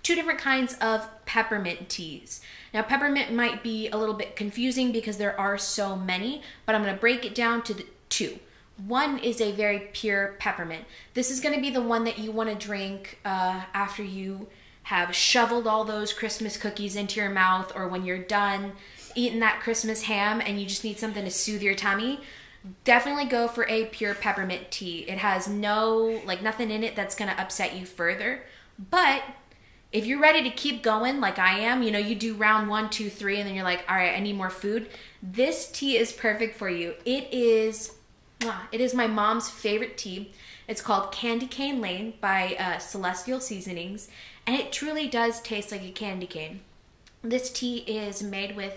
2 different kinds of peppermint teas. Now, peppermint might be a little bit confusing because there are so many, but I'm going to break it down to the 2. One is a very pure peppermint. This is going to be the one that you want to drink after you have shoveled all those Christmas cookies into your mouth, or when you're done eating that Christmas ham and you just need something to soothe your tummy. Definitely go for a pure peppermint tea. It has nothing in it that's going to upset you further. But if you're ready to keep going like I am, you do round 1, 2, 3, and then you're like, all right, I need more food. This tea is perfect for you. It is my mom's favorite tea. It's called Candy Cane Lane by Celestial Seasonings, and it truly does taste like a candy cane. This tea is made with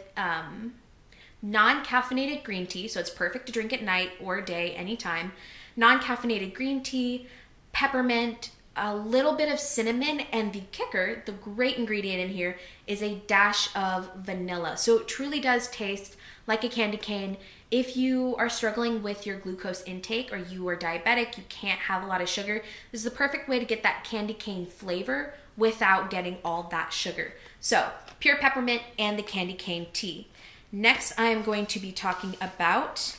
non-caffeinated green tea, so it's perfect to drink at night or day, anytime. Non-caffeinated green tea, peppermint, a little bit of cinnamon, and the kicker, the great ingredient in here, is a dash of vanilla. So it truly does taste like a candy cane. If you are struggling with your glucose intake or you are diabetic, you can't have a lot of sugar, this is the perfect way to get that candy cane flavor without getting all that sugar. So, pure peppermint and the candy cane tea. Next, I am going to be talking about,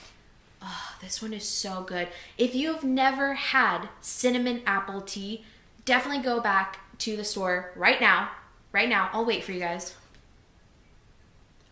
oh, this one is so good. If you've never had cinnamon apple tea, definitely go back to the store right now. Right now, I'll wait for you guys.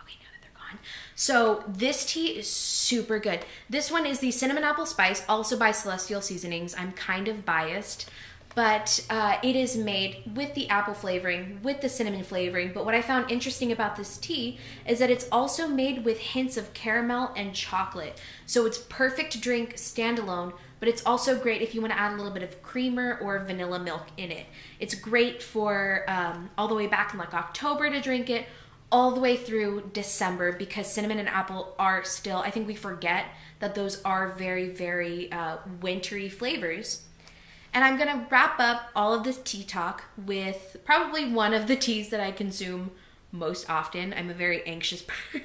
Okay, now that they're gone. So this tea is super good. This one is the cinnamon apple spice, also by Celestial Seasonings. I'm kind of biased, but it is made with the apple flavoring, with the cinnamon flavoring. But what I found interesting about this tea is that it's also made with hints of caramel and chocolate. So it's perfect to drink standalone, but it's also great if you want to add a little bit of creamer or vanilla milk in it. It's great for all the way back in like October to drink it, all the way through December, because cinnamon and apple are still, I think we forget that those are very, very wintry flavors. And I'm going to wrap up all of this tea talk with probably one of the teas that I consume most often. I'm a very anxious person.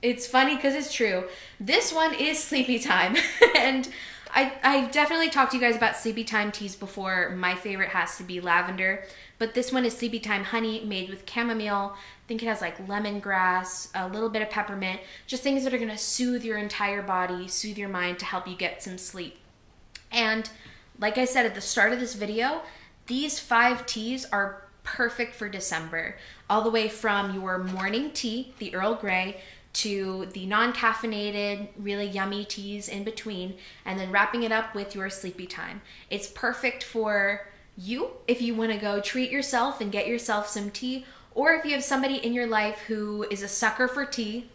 It's funny because it's true. This one is Sleepy Time. And I've definitely talked to you guys about Sleepy Time teas before. My favorite has to be lavender. But this one is Sleepy Time Honey, made with chamomile. I think it has like lemongrass, a little bit of peppermint, just things that are going to soothe your entire body, soothe your mind to help you get some sleep. And like I said at the start of this video, these 5 teas are perfect for December. All the way from your morning tea, the Earl Grey, to the non-caffeinated, really yummy teas in between, and then wrapping it up with your Sleepy Time. It's perfect for you if you want to go treat yourself and get yourself some tea, or if you have somebody in your life who is a sucker for tea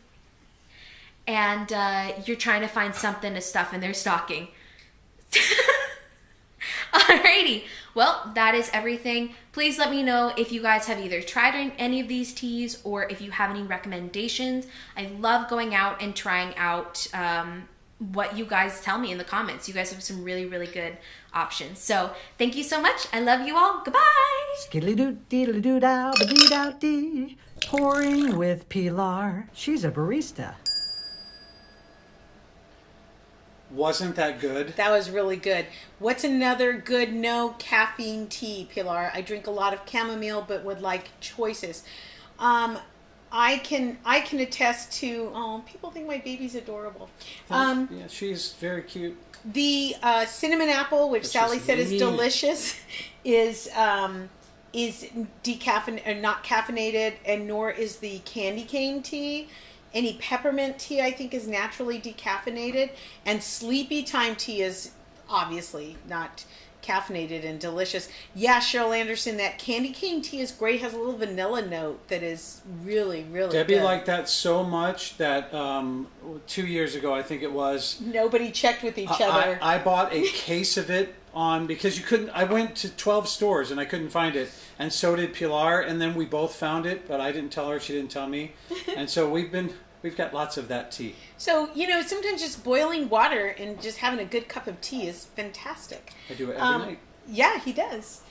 and you're trying to find something to stuff in their stocking. Alrighty, well, that is everything. Please let me know if you guys have either tried any of these teas or if you have any recommendations. I love going out and trying out what you guys tell me in the comments. You guys have some really, really good options. So thank you so much. I love you all. Goodbye. Skiddly-doo-dee-doo-dow-ba-dee-dow-dee. Pouring with Pilar. She's a barista. Wasn't that good? That was really good. What's another good no caffeine tea, Pilar? I drink a lot of chamomile, but would like choices. I can attest to. Oh, people think my baby's adorable. Yeah, she's very cute. The cinnamon apple, which Sally said is delicious, is decaffeinated or not caffeinated, and nor is the candy cane tea. Any peppermint tea, I think, is naturally decaffeinated, and Sleepy Time tea is obviously not caffeinated and delicious. Yeah, Cheryl Anderson, that candy cane tea is great. It has a little vanilla note that is really, really Debbie good. liked that so much that 2 years ago, I think it was, Nobody checked with each other. I bought a case of it because you couldn't. I went to 12 stores and I couldn't find it, and so did Pilar. And then we both found it, but I didn't tell her. She didn't tell me, and so we've got lots of that tea. So, sometimes just boiling water and just having a good cup of tea is fantastic. I do it every night. Yeah, he does.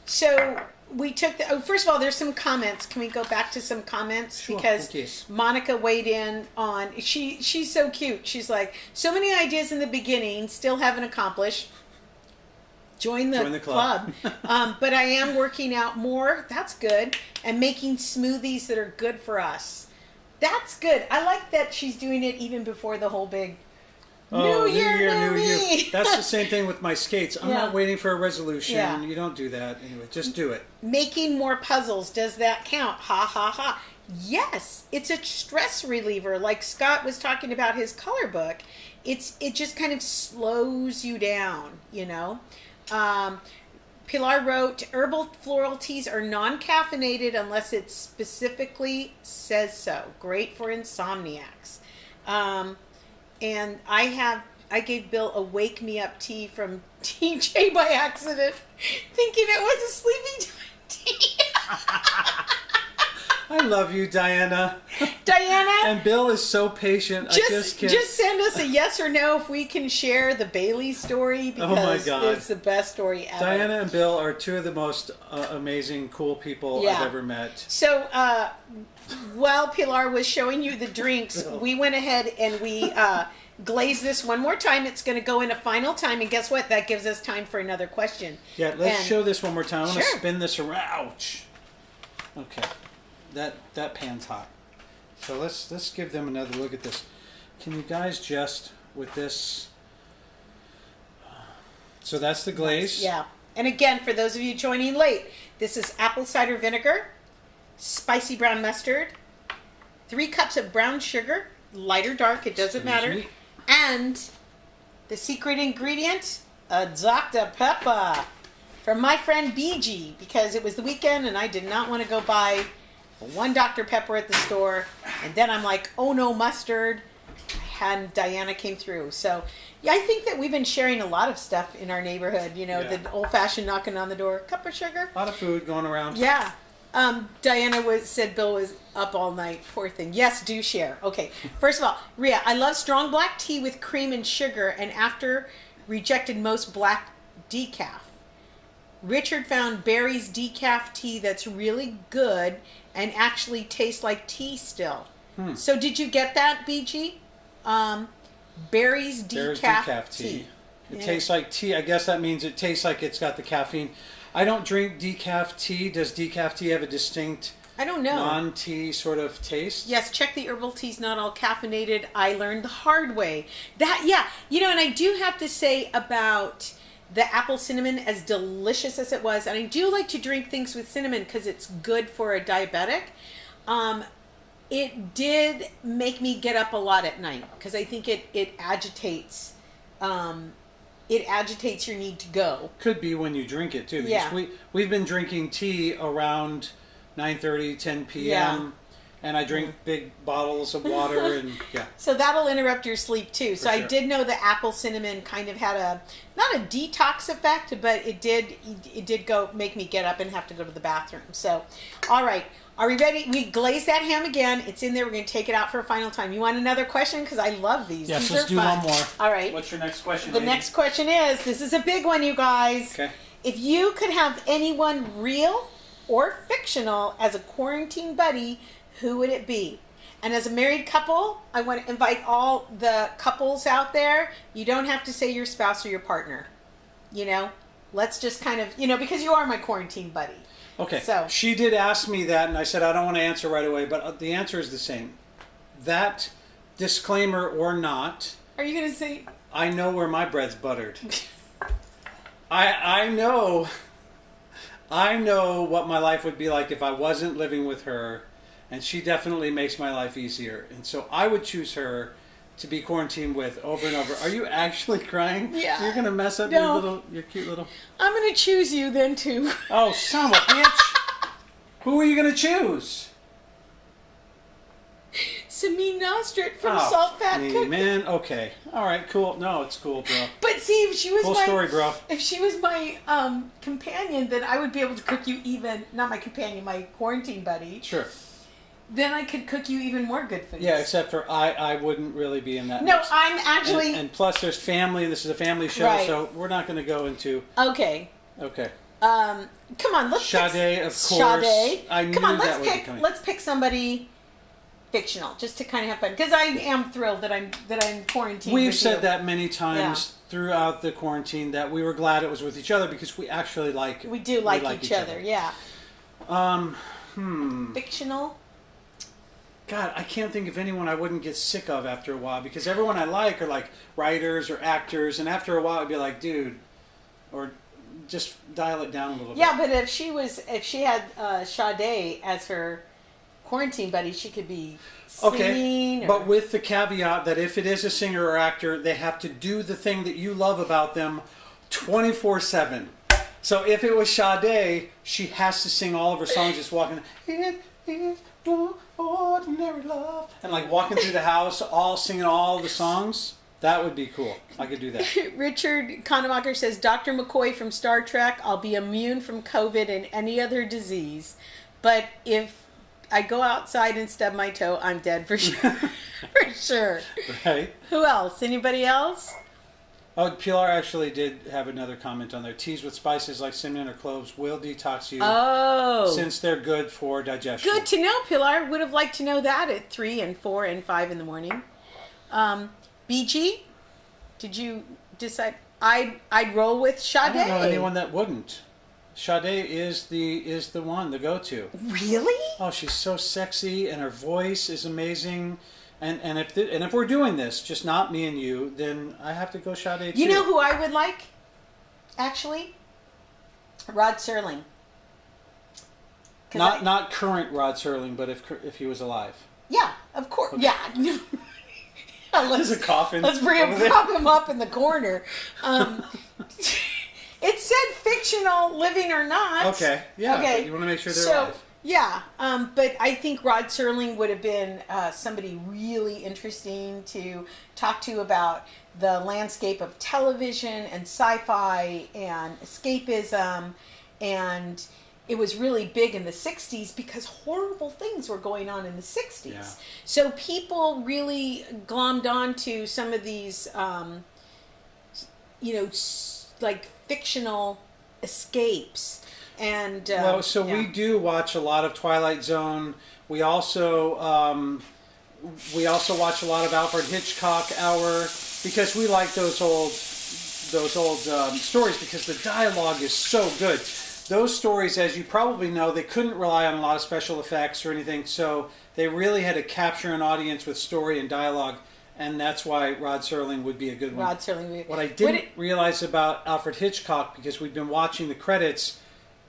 So we took first of all, there's some comments. Can we go back to some comments? Sure, because yes. Monica weighed in on, she's so cute. She's like, so many ideas in the beginning, still haven't accomplished. Join the club. But I am working out more. That's good. And making smoothies that are good for us. That's good. I like that she's doing it even before the whole big New Year, New Me. That's the same thing with my skates. I'm not waiting for a resolution. Yeah. You don't do that. Anyway, just do it. Making more puzzles. Does that count? Ha, ha, ha. Yes. It's a stress reliever. Like Scott was talking about his color book. It just kind of slows you down, Pilar wrote, herbal floral teas are non-caffeinated unless it specifically says so. Great for insomniacs. and I gave Bill a wake me up tea from TJ by accident, thinking it was a sleeping time tea. I love you, Diana. Diana. And Bill is so patient. I just can't. Just send us a yes or no if we can share the Bailey story, because Oh my God. it's the best story ever. Diana and Bill are two of the most amazing, cool people I've ever met. So while Pilar was showing you the drinks, we went ahead and we glazed this one more time. It's going to go in a final time, and guess what? That gives us time for another question. Yeah, let's show this one more time. I want to Sure. spin this around. Ouch. Okay. That pan's hot. So let's give them another look at this. Can you guys just with this? So that's the glaze. Yeah. And again, for those of you joining late, this is apple cider vinegar, spicy brown mustard, 3 cups of brown sugar, light or dark, it doesn't matter, me. and the secret ingredient, a Dr. Pepper from my friend BG, because it was the weekend and I did not want to go buy one Dr. Pepper at the store, and then I'm like, oh no, mustard, and Diana came through. So yeah, I think that we've been sharing a lot of stuff in our neighborhood, you know, Yeah. the old-fashioned knocking on the door, cup of sugar. A lot of food going around. Yeah. Diana said Bill was up all night. Poor thing. Yes, do share. Okay. First of all, Rhea, I love strong black tea with cream and sugar, and after rejected most black decaf. Richard found Barry's decaf tea that's really good and actually tastes like tea still. So did you get that, BG? Barry's There's decaf tea. It Yeah. tastes like tea. I guess that means it tastes like it's got the caffeine. I don't drink decaf tea. Does decaf tea have a distinct I don't know. non-tea sort of taste? Yes, check the herbal tea's not all caffeinated. I learned the hard way. That, yeah, you know, and I do have to say about the apple cinnamon, as delicious as it was, and I do like to drink things with cinnamon because it's good for a diabetic. It did make me get up a lot at night because I think it agitates. It agitates your need to go. Could be when you drink it too. Because Yeah. we've been drinking tea around 9:30, 10 p.m. And I drink big bottles of water and yeah. So that'll interrupt your sleep too. So For I sure. did know the apple cinnamon kind of had not a detox effect, but it did go make me get up and have to go to the bathroom. So, all right, are we ready? We glazed that ham again. It's in there. We're going to take it out for a final time. You want another question? Because I love these. Yes, These let's are do fun. one more. All right. What's your next question? The lady? next question is, this is a big one, you guys. Okay. If you could have anyone real or fictional as a quarantine buddy, who would it be? And as a married couple, I want to invite all the couples out there. You don't have to say your spouse or your partner. You know, let's just kind of, you know, because you are my quarantine buddy. Okay. So- She did ask me that, and I said I don't want to answer right away, but the answer is the same. That disclaimer or not, Are you going to say? I know where my bread's buttered. I know what my life would be like if I wasn't living with her, and she definitely makes my life easier. And so I would choose her to be quarantined with over and over. Are you actually crying? Yeah. You're gonna mess up No. your cute little. I'm going to choose you then too. Oh, son of a bitch! Who are you gonna choose? Samin Nostrit from Oh, Salt Fat me, Cooking. man. Okay. All right. Cool. No, it's cool, bro. But see, if she was Cool my story, bro. if she was my companion, then I would be able to cook you even not my companion, my quarantine buddy. Sure. Then I could cook you even more good foods. Yeah, except for I wouldn't really be in that. No, mix. I'm actually And plus, there's family. This is a family show, Right. so we're not going to go into. okay. Okay. Come on, let's Sade, pick of course. Sade. I knew Come on, that would be pick. coming. Let's pick somebody fictional, just to kind of have fun. Because I am thrilled that I'm quarantined. We've with said you. that many times throughout the quarantine that we were glad it was with each other because we actually like. We do like each other. Yeah. Fictional. God, I can't think of anyone I wouldn't get sick of after a while because everyone I like are like writers or actors, and after a while I'd be like, dude, or just dial it down a little Yeah, bit. but if she had Sade as her quarantine buddy, she could be singing. Okay, or- but with the caveat that if it is a singer or actor, they have to do the thing that you love about them 24/7. So if it was Sade, she has to sing all of her songs just walking. ordinary love, and like walking through the house, all singing all the songs. That would be cool. I could do that. Richard Kanemacher says, Dr. McCoy from Star Trek, I'll be immune from COVID and any other disease. But if I go outside and stub my toe, I'm dead for sure. For sure. Right. Who else? Anybody else? Oh, Pilar actually did have another comment on there. Teas with spices like cinnamon or cloves will detox you since they're good for digestion. Good to know, Pilar. Would have liked to know that at 3 and 4 and 5 in the morning. BG, did you decide? I'd roll with Sade. I don't know anyone that wouldn't. Sade is the one, the go-to. Really? Oh, she's so sexy, and her voice is amazing. And if we're doing this, just not me and you, then I have to go Sade too. You know who I would like? Actually, Rod Serling. Not current Rod Serling, but if he was alive. Yeah, of course. Okay. Yeah. There's a coffin. Let's prop him up in the corner. It said fictional, living or not. Okay. Yeah. Okay. But you want to make sure they're alive. Yeah. But I think Rod Serling would have been somebody really interesting to talk to about the landscape of television and sci-fi and escapism, and it was really big in the 60s because horrible things were going on in the 60s. Yeah. So people really glommed on to some of these, like fictional escapes. And we do watch a lot of Twilight Zone. We also watch a lot of Alfred Hitchcock Hour because we like those old stories because the dialogue is so good. Those stories, as you probably know, they couldn't rely on a lot of special effects or anything, so they really had to capture an audience with story and dialogue, and that's why Rod Serling would be a good one. Rod Serling. What I didn't realize about Alfred Hitchcock, because we've been watching the credits,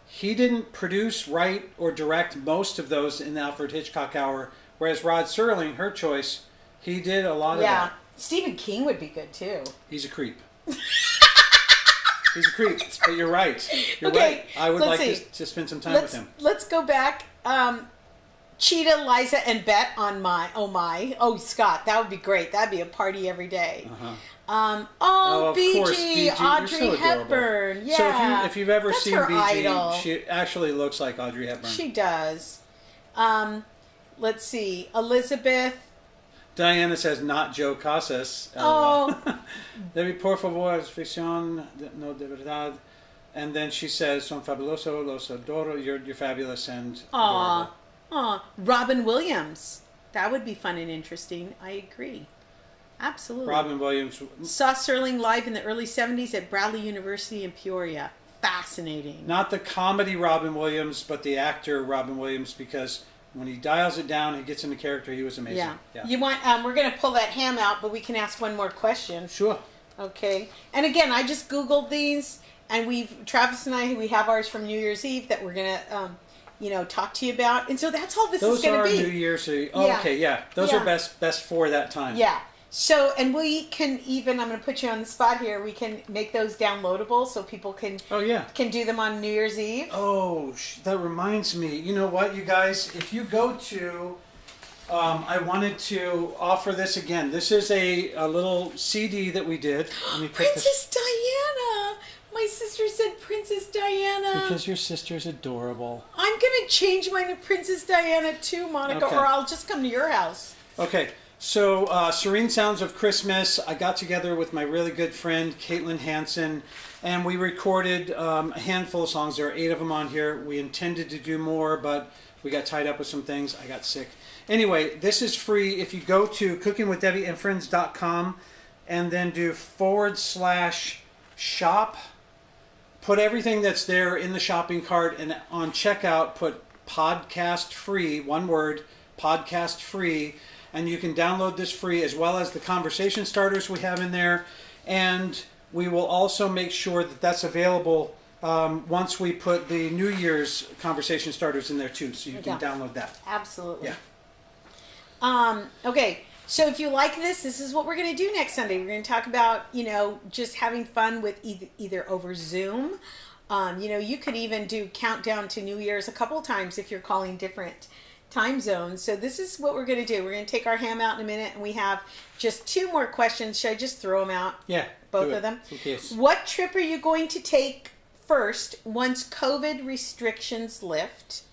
he didn't produce, write, or direct most of those in the Alfred Hitchcock Hour, whereas Rod Serling, her choice, he did a lot of that. Yeah, Stephen King would be good too. He's a creep. He's a creep, but you're right. You're right. I would like to spend some time with him. Let's go back. Cheetah, Liza, and Bet on Oh, Scott, that would be great. That'd be a party every day. Of BG, course, BG, Audrey so Hepburn. Yeah. So if you've ever That's seen her BG, idol. she actually looks like Audrey Hepburn. She does. Let's see. Elizabeth. Diana says, not Joe Casas. Oh. Debbie, por favor, es ficción, no de verdad. And then she says, son fabuloso, los adoro, you're fabulous and adorable. Robin Williams. That would be fun and interesting. I agree. Absolutely. Robin Williams. Saw Serling live in the early 70s at Bradley University in Peoria. Fascinating. Not the comedy Robin Williams, but the actor Robin Williams, because when he dials it down, he gets into character. He was amazing. Yeah. You want? We're going to pull that ham out, but we can ask one more question. Sure. Okay. And again, I just Googled these, and Travis and I, we have ours from New Year's Eve that we're going to, talk to you about. And so that's all this is going to be. Those are New Year's Eve. Oh, yeah. Okay, yeah. Those are best for that time. Yeah. So, and we can even, I'm going to put you on the spot here, we can make those downloadable so people can do them on New Year's Eve. Oh, that reminds me. You know what, you guys? If you go to, I wanted to offer this again. This is a little CD that we did. Let me put Princess Diana! My sister said Princess Diana. Because your sister's adorable. I'm going to change mine to Princess Diana too, Monica, or I'll just come to your house. Okay. So, Serene Sounds of Christmas, I got together with my really good friend, Caitlin Hansen, and we recorded a handful of songs. There are 8 of them on here. We intended to do more, but we got tied up with some things. I got sick. Anyway, this is free. If you go to cookingwithdebbieandfriends.com and then do /shop, put everything that's there in the shopping cart, and on checkout, put podcast free, one word, podcast free. And you can download this free, as well as the conversation starters we have in there. And we will also make sure that that's available once we put the New Year's conversation starters in there too. So you can download that. Absolutely. Yeah. Okay. So if you like this is what we're going to do next Sunday. We're going to talk about, just having fun with either over Zoom. You could even do countdown to New Year's a couple of times if you're calling different time zones. So this is what we're going to do. We're going to take our ham out in a minute, and we have just 2 more questions. Should I just throw them out? Yeah. Both of them? Yes. What trip are you going to take first once COVID restrictions lift?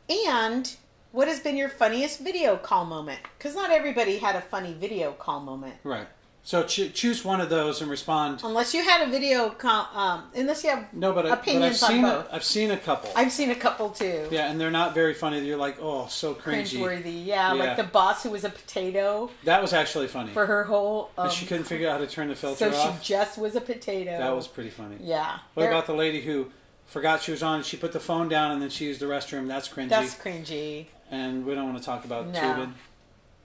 And what has been your funniest video call moment? Because not everybody had a funny video call moment. Right. So choose one of those and respond. Unless you had a video call, unless you have opinions on both. I've seen a couple. I've seen a couple too. Yeah, and they're not very funny. You're like, oh, so cringy. Cringeworthy, yeah. Like the boss who was a potato. That was actually funny. For her whole... but she couldn't figure out how to turn the filter off. So she just was a potato. That was pretty funny. Yeah. What about the lady who forgot she was on, she put the phone down and then she used the restroom? That's cringy. That's cringy. And we don't want to talk about tubing.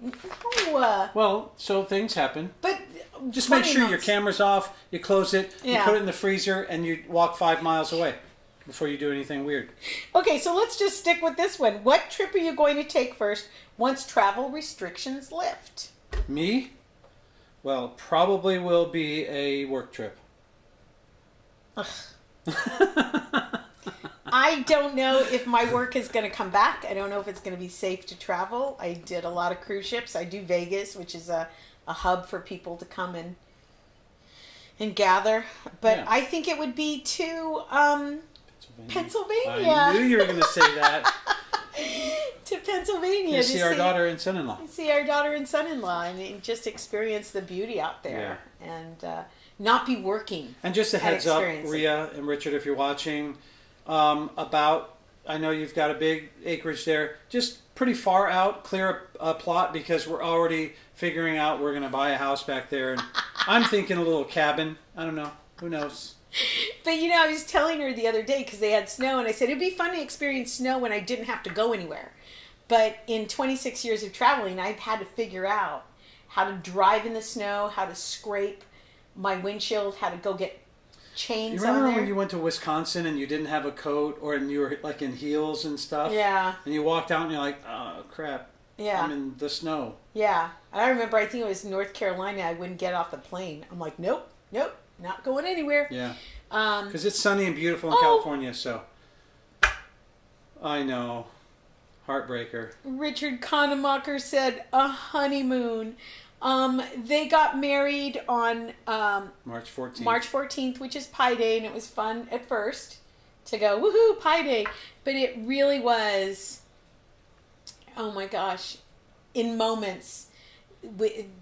No. Well, so things happen. But just make sure your camera's off, you close it, you put it in the freezer, and you walk 5 miles away before you do anything weird. Okay, so let's just stick with this one. What trip are you going to take first once travel restrictions lift? Me? Well, probably will be a work trip. I don't know if my work is going to come back. I don't know if it's going to be safe to travel. I did a lot of cruise ships. I do Vegas, which is a hub for people to come and gather. But I think it would be to Pennsylvania. I knew you were going to say that. To Pennsylvania. To see our daughter and son-in-law. See our daughter and son-in-law and just experience the beauty out there. Yeah. And not be working. And just a heads up, Rhea and Richard, if you're watching... I know you've got a big acreage there, just pretty far out, clear a plot because we're already figuring out we're going to buy a house back there. And I'm thinking a little cabin. I don't know. Who knows? But I was telling her the other day because they had snow and I said it'd be fun to experience snow when I didn't have to go anywhere. But in 26 years of traveling, I've had to figure out how to drive in the snow, how to scrape my windshield, how to go get chains you remember on there. when you went to Wisconsin and you didn't have a coat and you were like in heels and stuff? Yeah. And you walked out and you're like, oh, crap. Yeah. I'm in the snow. Yeah. I remember, I think it was North Carolina, I wouldn't get off the plane. I'm like, nope, not going anywhere. Yeah. Because it's sunny and beautiful in California, so. I know. Heartbreaker. Richard Kanemacher said, a honeymoon. They got married on March 14th. March 14th, which is Pi Day, and it was fun at first to go, woohoo, Pi Day. But it really was, oh my gosh, in moments.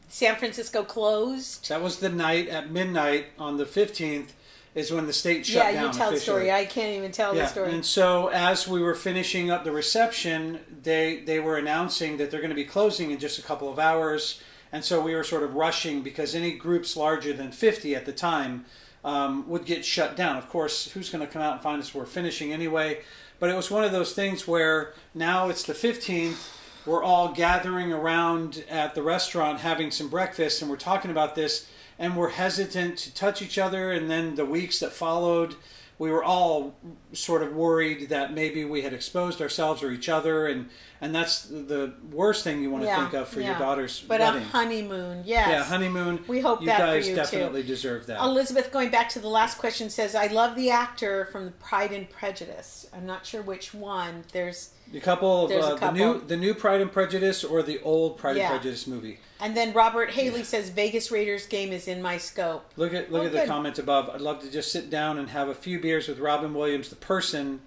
San Francisco closed. That was the night at midnight on the 15th is when the state shut down. Yeah, you tell the story. I can't even tell the story. And so as we were finishing up the reception, they were announcing that they're going to be closing in just a couple of hours. And so we were sort of rushing because any groups larger than 50 at the time would get shut down. Of course, who's going to come out and find us? We're finishing anyway. But it was one of those things where now it's the 15th. We're all gathering around at the restaurant having some breakfast, and we're talking about this, and we're hesitant to touch each other. And then the weeks that followed, we were all sort of worried that maybe we had exposed ourselves or each other, and that's the worst thing you want to think of for your daughter's wedding. A honeymoon, yes. Yeah, honeymoon. We hope you that guys for you definitely too. deserve that. Elizabeth, going back to the last question, says, I love the actor from Pride and Prejudice. I'm not sure which one. There's a couple a of couple. the new Pride and Prejudice or the old Pride and Prejudice movie. And then Robert Haley says, Vegas Raiders game is in my scope. Look at the comment above. I'd love to just sit down and have a few beers with Robin Williams, the person,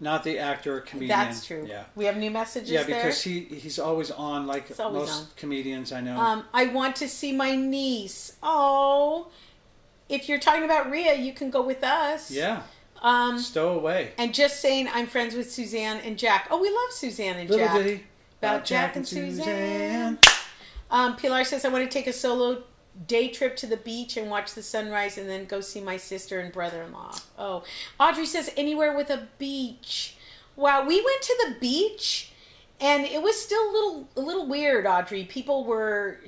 not the actor or comedian. That's true. Yeah. We have new messages there? Yeah, because he's always on, like most comedians I know. I want to see my niece. Oh, if you're talking about Rhea, you can go with us. Yeah. Stow away. And just saying, I'm friends with Suzanne and Jack. Oh, we love Suzanne and Little Jack. ditty about Jack and Suzanne. Pilar says, I want to take a solo day trip to the beach and watch the sunrise and then go see my sister and brother-in-law. Oh, Audrey says, anywhere with a beach. Wow, we went to the beach and it was still a little weird, Audrey.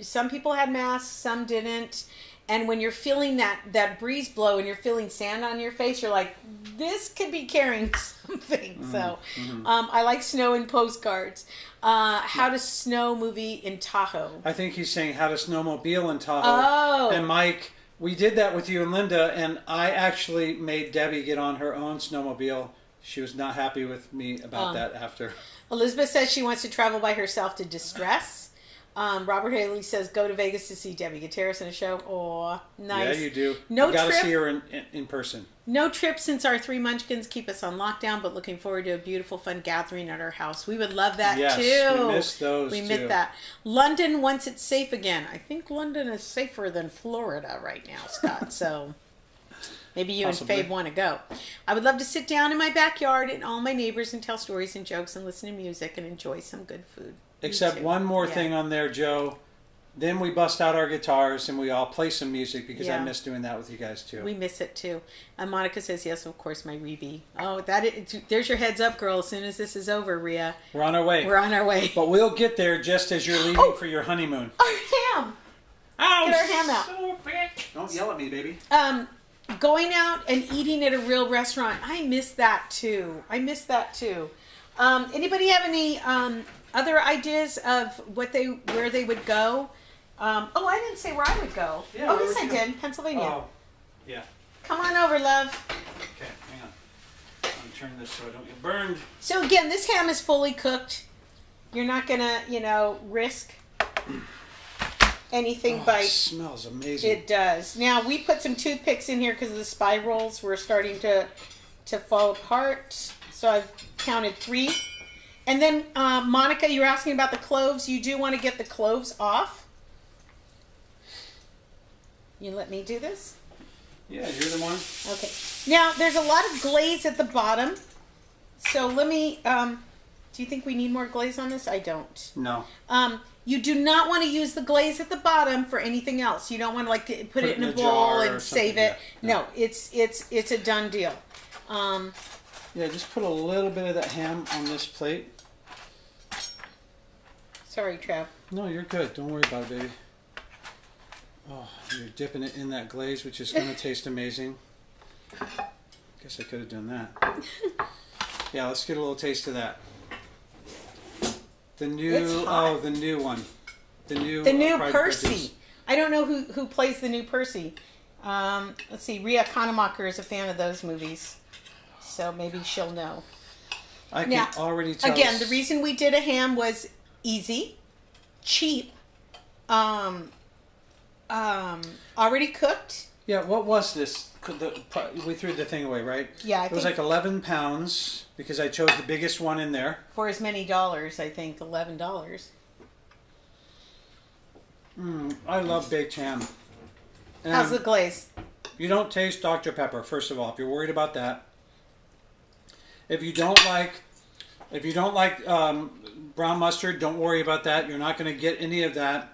Some people had masks, some didn't. And when you're feeling that breeze blow and you're feeling sand on your face, you're like, this could be carrying something. So I like snow and postcards. How to snow movie in Tahoe. I think he's saying how to snowmobile in Tahoe. Oh. And Mike, we did that with you and Linda, and I actually made Debbie get on her own snowmobile. She was not happy with me about that after. Elizabeth says she wants to travel by herself to distress. Robert Haley says go to Vegas to see Debbie Gutierrez in a show. Oh, nice. Yeah, you do. No you got to trip. see her in person. No trip since our 3 munchkins keep us on lockdown, but looking forward to a beautiful, fun gathering at our house. We would love that yes, too. we miss those We too. miss that. London, once it's safe again. I think London is safer than Florida right now, Scott. So maybe you Possibly. and Fabe want to go. I would love to sit down in my backyard and all my neighbors and tell stories and jokes and listen to music and enjoy some good food. Me Except too. one more Yeah. thing on there, Joe. Then we bust out our guitars and we all play some music because I Yeah. miss doing that with you guys too. We miss it too. And Monica says, yes, of course, my Rebe. Oh, there's your heads up, girl. As soon as this is over, Rhea. We're on our way. We're on our way. But we'll get there just as you're leaving for your honeymoon. Our ham. Oh, Get our ham out. so bitch. Don't yell at me, baby. Going out and eating at a real restaurant. I miss that too. Anybody have any other ideas of where they would go? I didn't say where I would go. Yeah, oh, where yes, would I you did. Pennsylvania. Oh, yeah. Come on over, love. Okay, hang on. I'm going to turn this so I don't get burned. So again, this ham is fully cooked. You're not gonna, risk anything by. It smells amazing. It does. Now we put some toothpicks in here because the spirals were starting to fall apart. So I've counted 3. And then Monica, you were asking about the cloves. You do want to get the cloves off. You let me do this? Yeah, you're the one. Okay. Now there's a lot of glaze at the bottom. So let me. Do you think we need more glaze on this? I don't. No. You do not want to use the glaze at the bottom for anything else. You don't want to put it in a bowl and save it. Yeah. No, it's a done deal. Yeah, just put a little bit of that ham on this plate. Sorry, Trev. No, you're good. Don't worry about it, baby. Oh, you're dipping it in that glaze, which is going to taste amazing. Guess I could have done that. Yeah, let's get a little taste of that. The new one. The new Pride Percy. Prejudice. I don't know who plays the new Percy. Let's see. Rhea Kanemacher is a fan of those movies, so maybe she'll know. I can Now, already tell. Again, the reason we did a ham was easy, cheap, already cooked. Yeah, what was this? We threw the thing away, right? Yeah, it was like 11 pounds because I chose the biggest one in there. For as many dollars, I think $11. I love baked ham. And How's the glaze? you don't taste Dr. Pepper, first of all, if you're worried about that. If you don't like brown mustard, don't worry about that. You're not going to get any of that.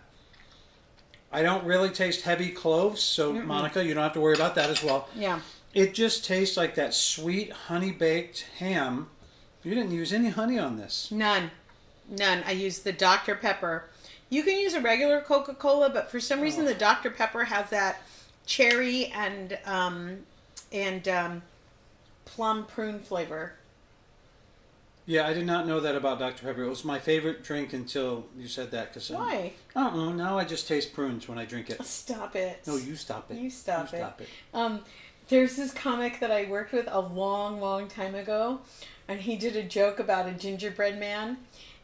I don't really taste heavy cloves, so Monica, you don't have to worry about that as well. Yeah. It just tastes like that sweet honey-baked ham. You didn't use any honey on this. None. I used the Dr. Pepper. You can use a regular Coca-Cola, but for some reason the Dr. Pepper has that cherry and plum prune flavor. Yeah, I did not know that about Dr. Pepper. It was my favorite drink until you said that. Why? Now I just taste prunes when I drink it. Stop it. No, you stop it. You stop it. There's this comic that I worked with a long, long time ago, and he did a joke about a gingerbread man,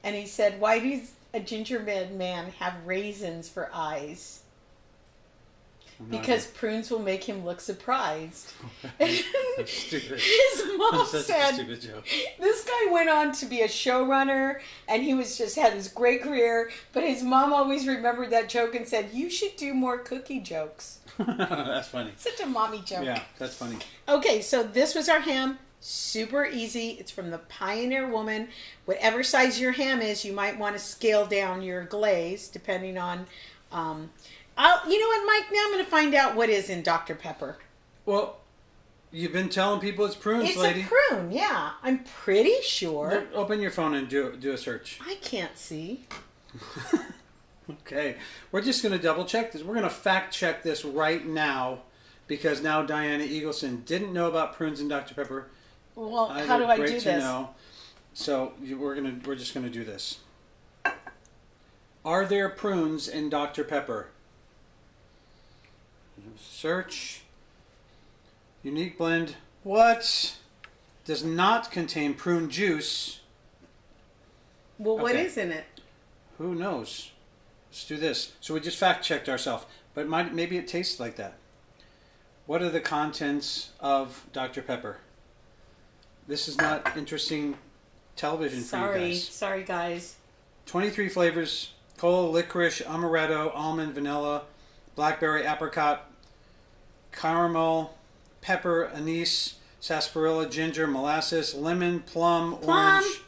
and he said, "Why does a gingerbread man have raisins for eyes?" Because prunes will make him look surprised. That's stupid. His mom That's such a said, stupid joke. this guy went on to be a showrunner, and he had this great career, but his mom always remembered that joke and said, "You should do more cookie jokes." That's funny. Such a mommy joke. Yeah, that's funny. Okay, so this was our ham. Super easy. It's from the Pioneer Woman. Whatever size your ham is, you might want to scale down your glaze depending on... you know what, Mike? Now I'm going to find out what is in Dr. Pepper. Well, you've been telling people it's prunes, It's lady. a prune, yeah. I'm pretty sure. Open your phone and do a search. I can't see. Okay, we're just going to double check this. We're going to fact check this right now because now Diana Eagleson didn't know about prunes and Dr. Pepper. Well, how do I do Great to this? know. So we're just going to do this. Are there prunes in Dr. Pepper? Search. Unique blend. What? Does not contain prune juice. Well, what Okay. is in it? Who knows? Let's do this. So we just fact-checked ourselves, but maybe it tastes like that. What are the contents of Dr. Pepper? This is not interesting television for you guys. Sorry, guys. 23 flavors: cola, licorice, amaretto, almond, vanilla, blackberry, apricot, caramel, pepper, anise, sarsaparilla, ginger, molasses, lemon, plum, orange,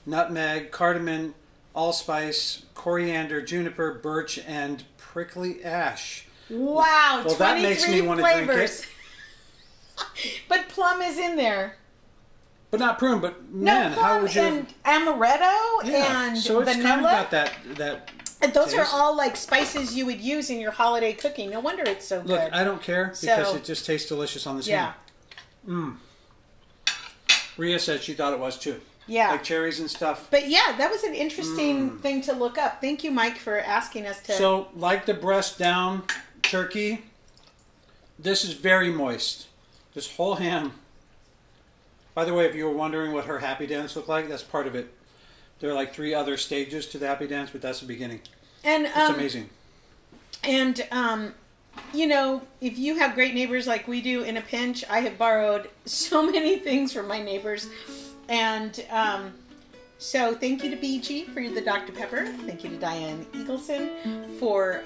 nutmeg, cardamom, allspice, coriander, juniper, birch, and prickly ash. Wow, Well, 23 that makes me want to drink flavors. it. But plum is in there. But not prune, but man, no, plum how would you... and amaretto and so it's vanilla. kind of got that And those are taste. all like spices you would use in your holiday cooking. No wonder it's so Look, good. I don't care because So- it just tastes delicious on the yeah. skin. Rhea said she thought it was too. Yeah. Like cherries and stuff. But yeah, that was an interesting thing to look up. Thank you, Mike, for asking us to... So, like the breast down turkey, this is very moist. This whole ham. By the way, if you were wondering what her happy dance looked like, that's part of it. There are like 3 other stages to the happy dance, but that's the beginning. and It's amazing. And, you know, if you have great neighbors like we do in a pinch, I have borrowed so many things from my neighbors. And so thank you to BG for the Dr. Pepper. Thank you to Diane Eagleson for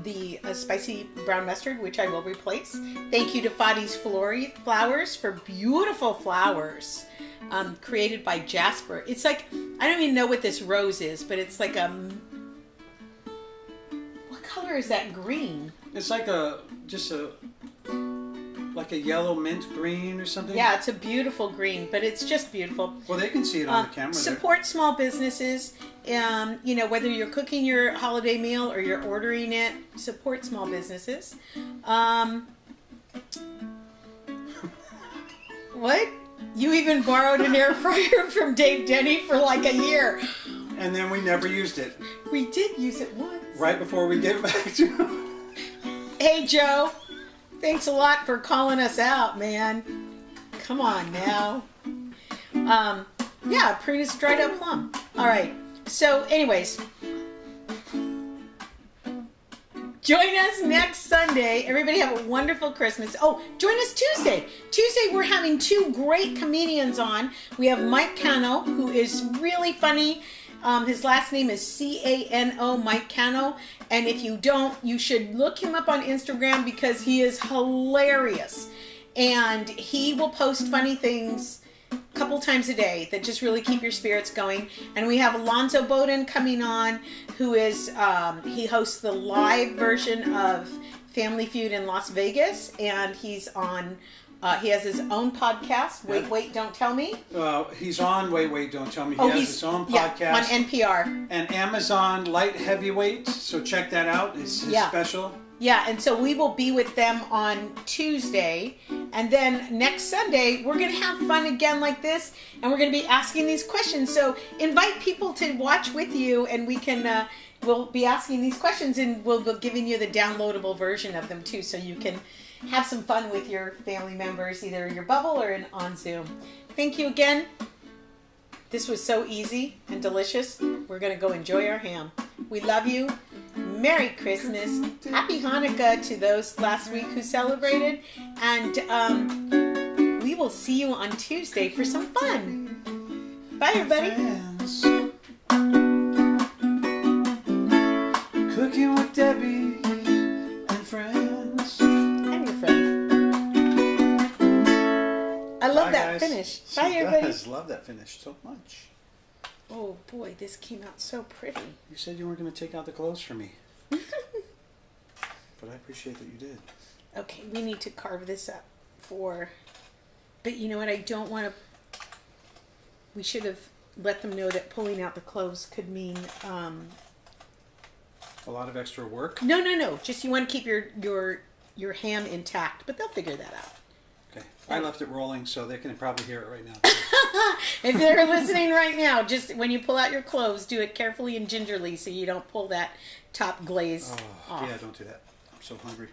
the spicy brown mustard, which I will replace. Thank you to Fadi's Flowers for beautiful flowers created by Jasper. It's like, I don't even know what this rose is, but it's like a... What color is that green? It's like a yellow mint green or something. Yeah, it's a beautiful green, but it's just beautiful. Well, they can see it on the camera. Support small businesses. You know, whether you're cooking your holiday meal or you're ordering it, support small businesses. What? You even borrowed an air fryer from Dave Denny for like a year. And then we never used it. We did use it once. Right before we gave it back to him. Hey, Joe. Thanks a lot for calling us out, man. Come on now. Yeah, Prudence dried up plum. All right. So, anyways, join us next Sunday. Everybody have a wonderful Christmas. Oh, join us Tuesday. Tuesday, we're having 2 great comedians on. We have Mike Cano, who is really funny. His last name is Cano, Mike Cano. And if you don't, you should look him up on Instagram because he is hilarious. And he will post funny things a couple times a day that just really keep your spirits going. And we have Alonzo Bowden coming on, who is, he hosts the live version of Family Feud in Las Vegas. And he's on... he has his own podcast, Wait, Don't Tell Me. He's on Wait, Don't Tell Me. He has his own podcast. Yeah, on NPR. And Amazon Light Heavyweight, so check that out. It's his special. Yeah, and so we will be with them on Tuesday. And then next Sunday, we're going to have fun again like this. And we're going to be asking these questions. So invite people to watch with you, and we can... we'll be asking these questions, and we'll be giving you the downloadable version of them too, so you can have some fun with your family members, either in your bubble or on Zoom. Thank you again. This was so easy and delicious. We're going to go enjoy our ham. We love you. Merry Christmas. Happy Hanukkah to those last week who celebrated. And we will see you on Tuesday for some fun. Bye, everybody. Friends. Cooking with Debbie and friends. I'm your friend. I love that guys. finish. She Bye, everybody. does love that finish so much. Oh, boy, this came out so pretty. You said you weren't going to take out the clothes for me. But I appreciate that you did. Okay, we need to carve this up for... But you know what? I don't want to... We should have let them know that pulling out the cloves could mean... A lot of extra work? No. Just you want to keep your ham intact. But they'll figure that out. Okay. I left it rolling, so they can probably hear it right now. If they're listening right now, just when you pull out your cloves, do it carefully and gingerly so you don't pull that top glaze off. Yeah, don't do that. I'm so hungry.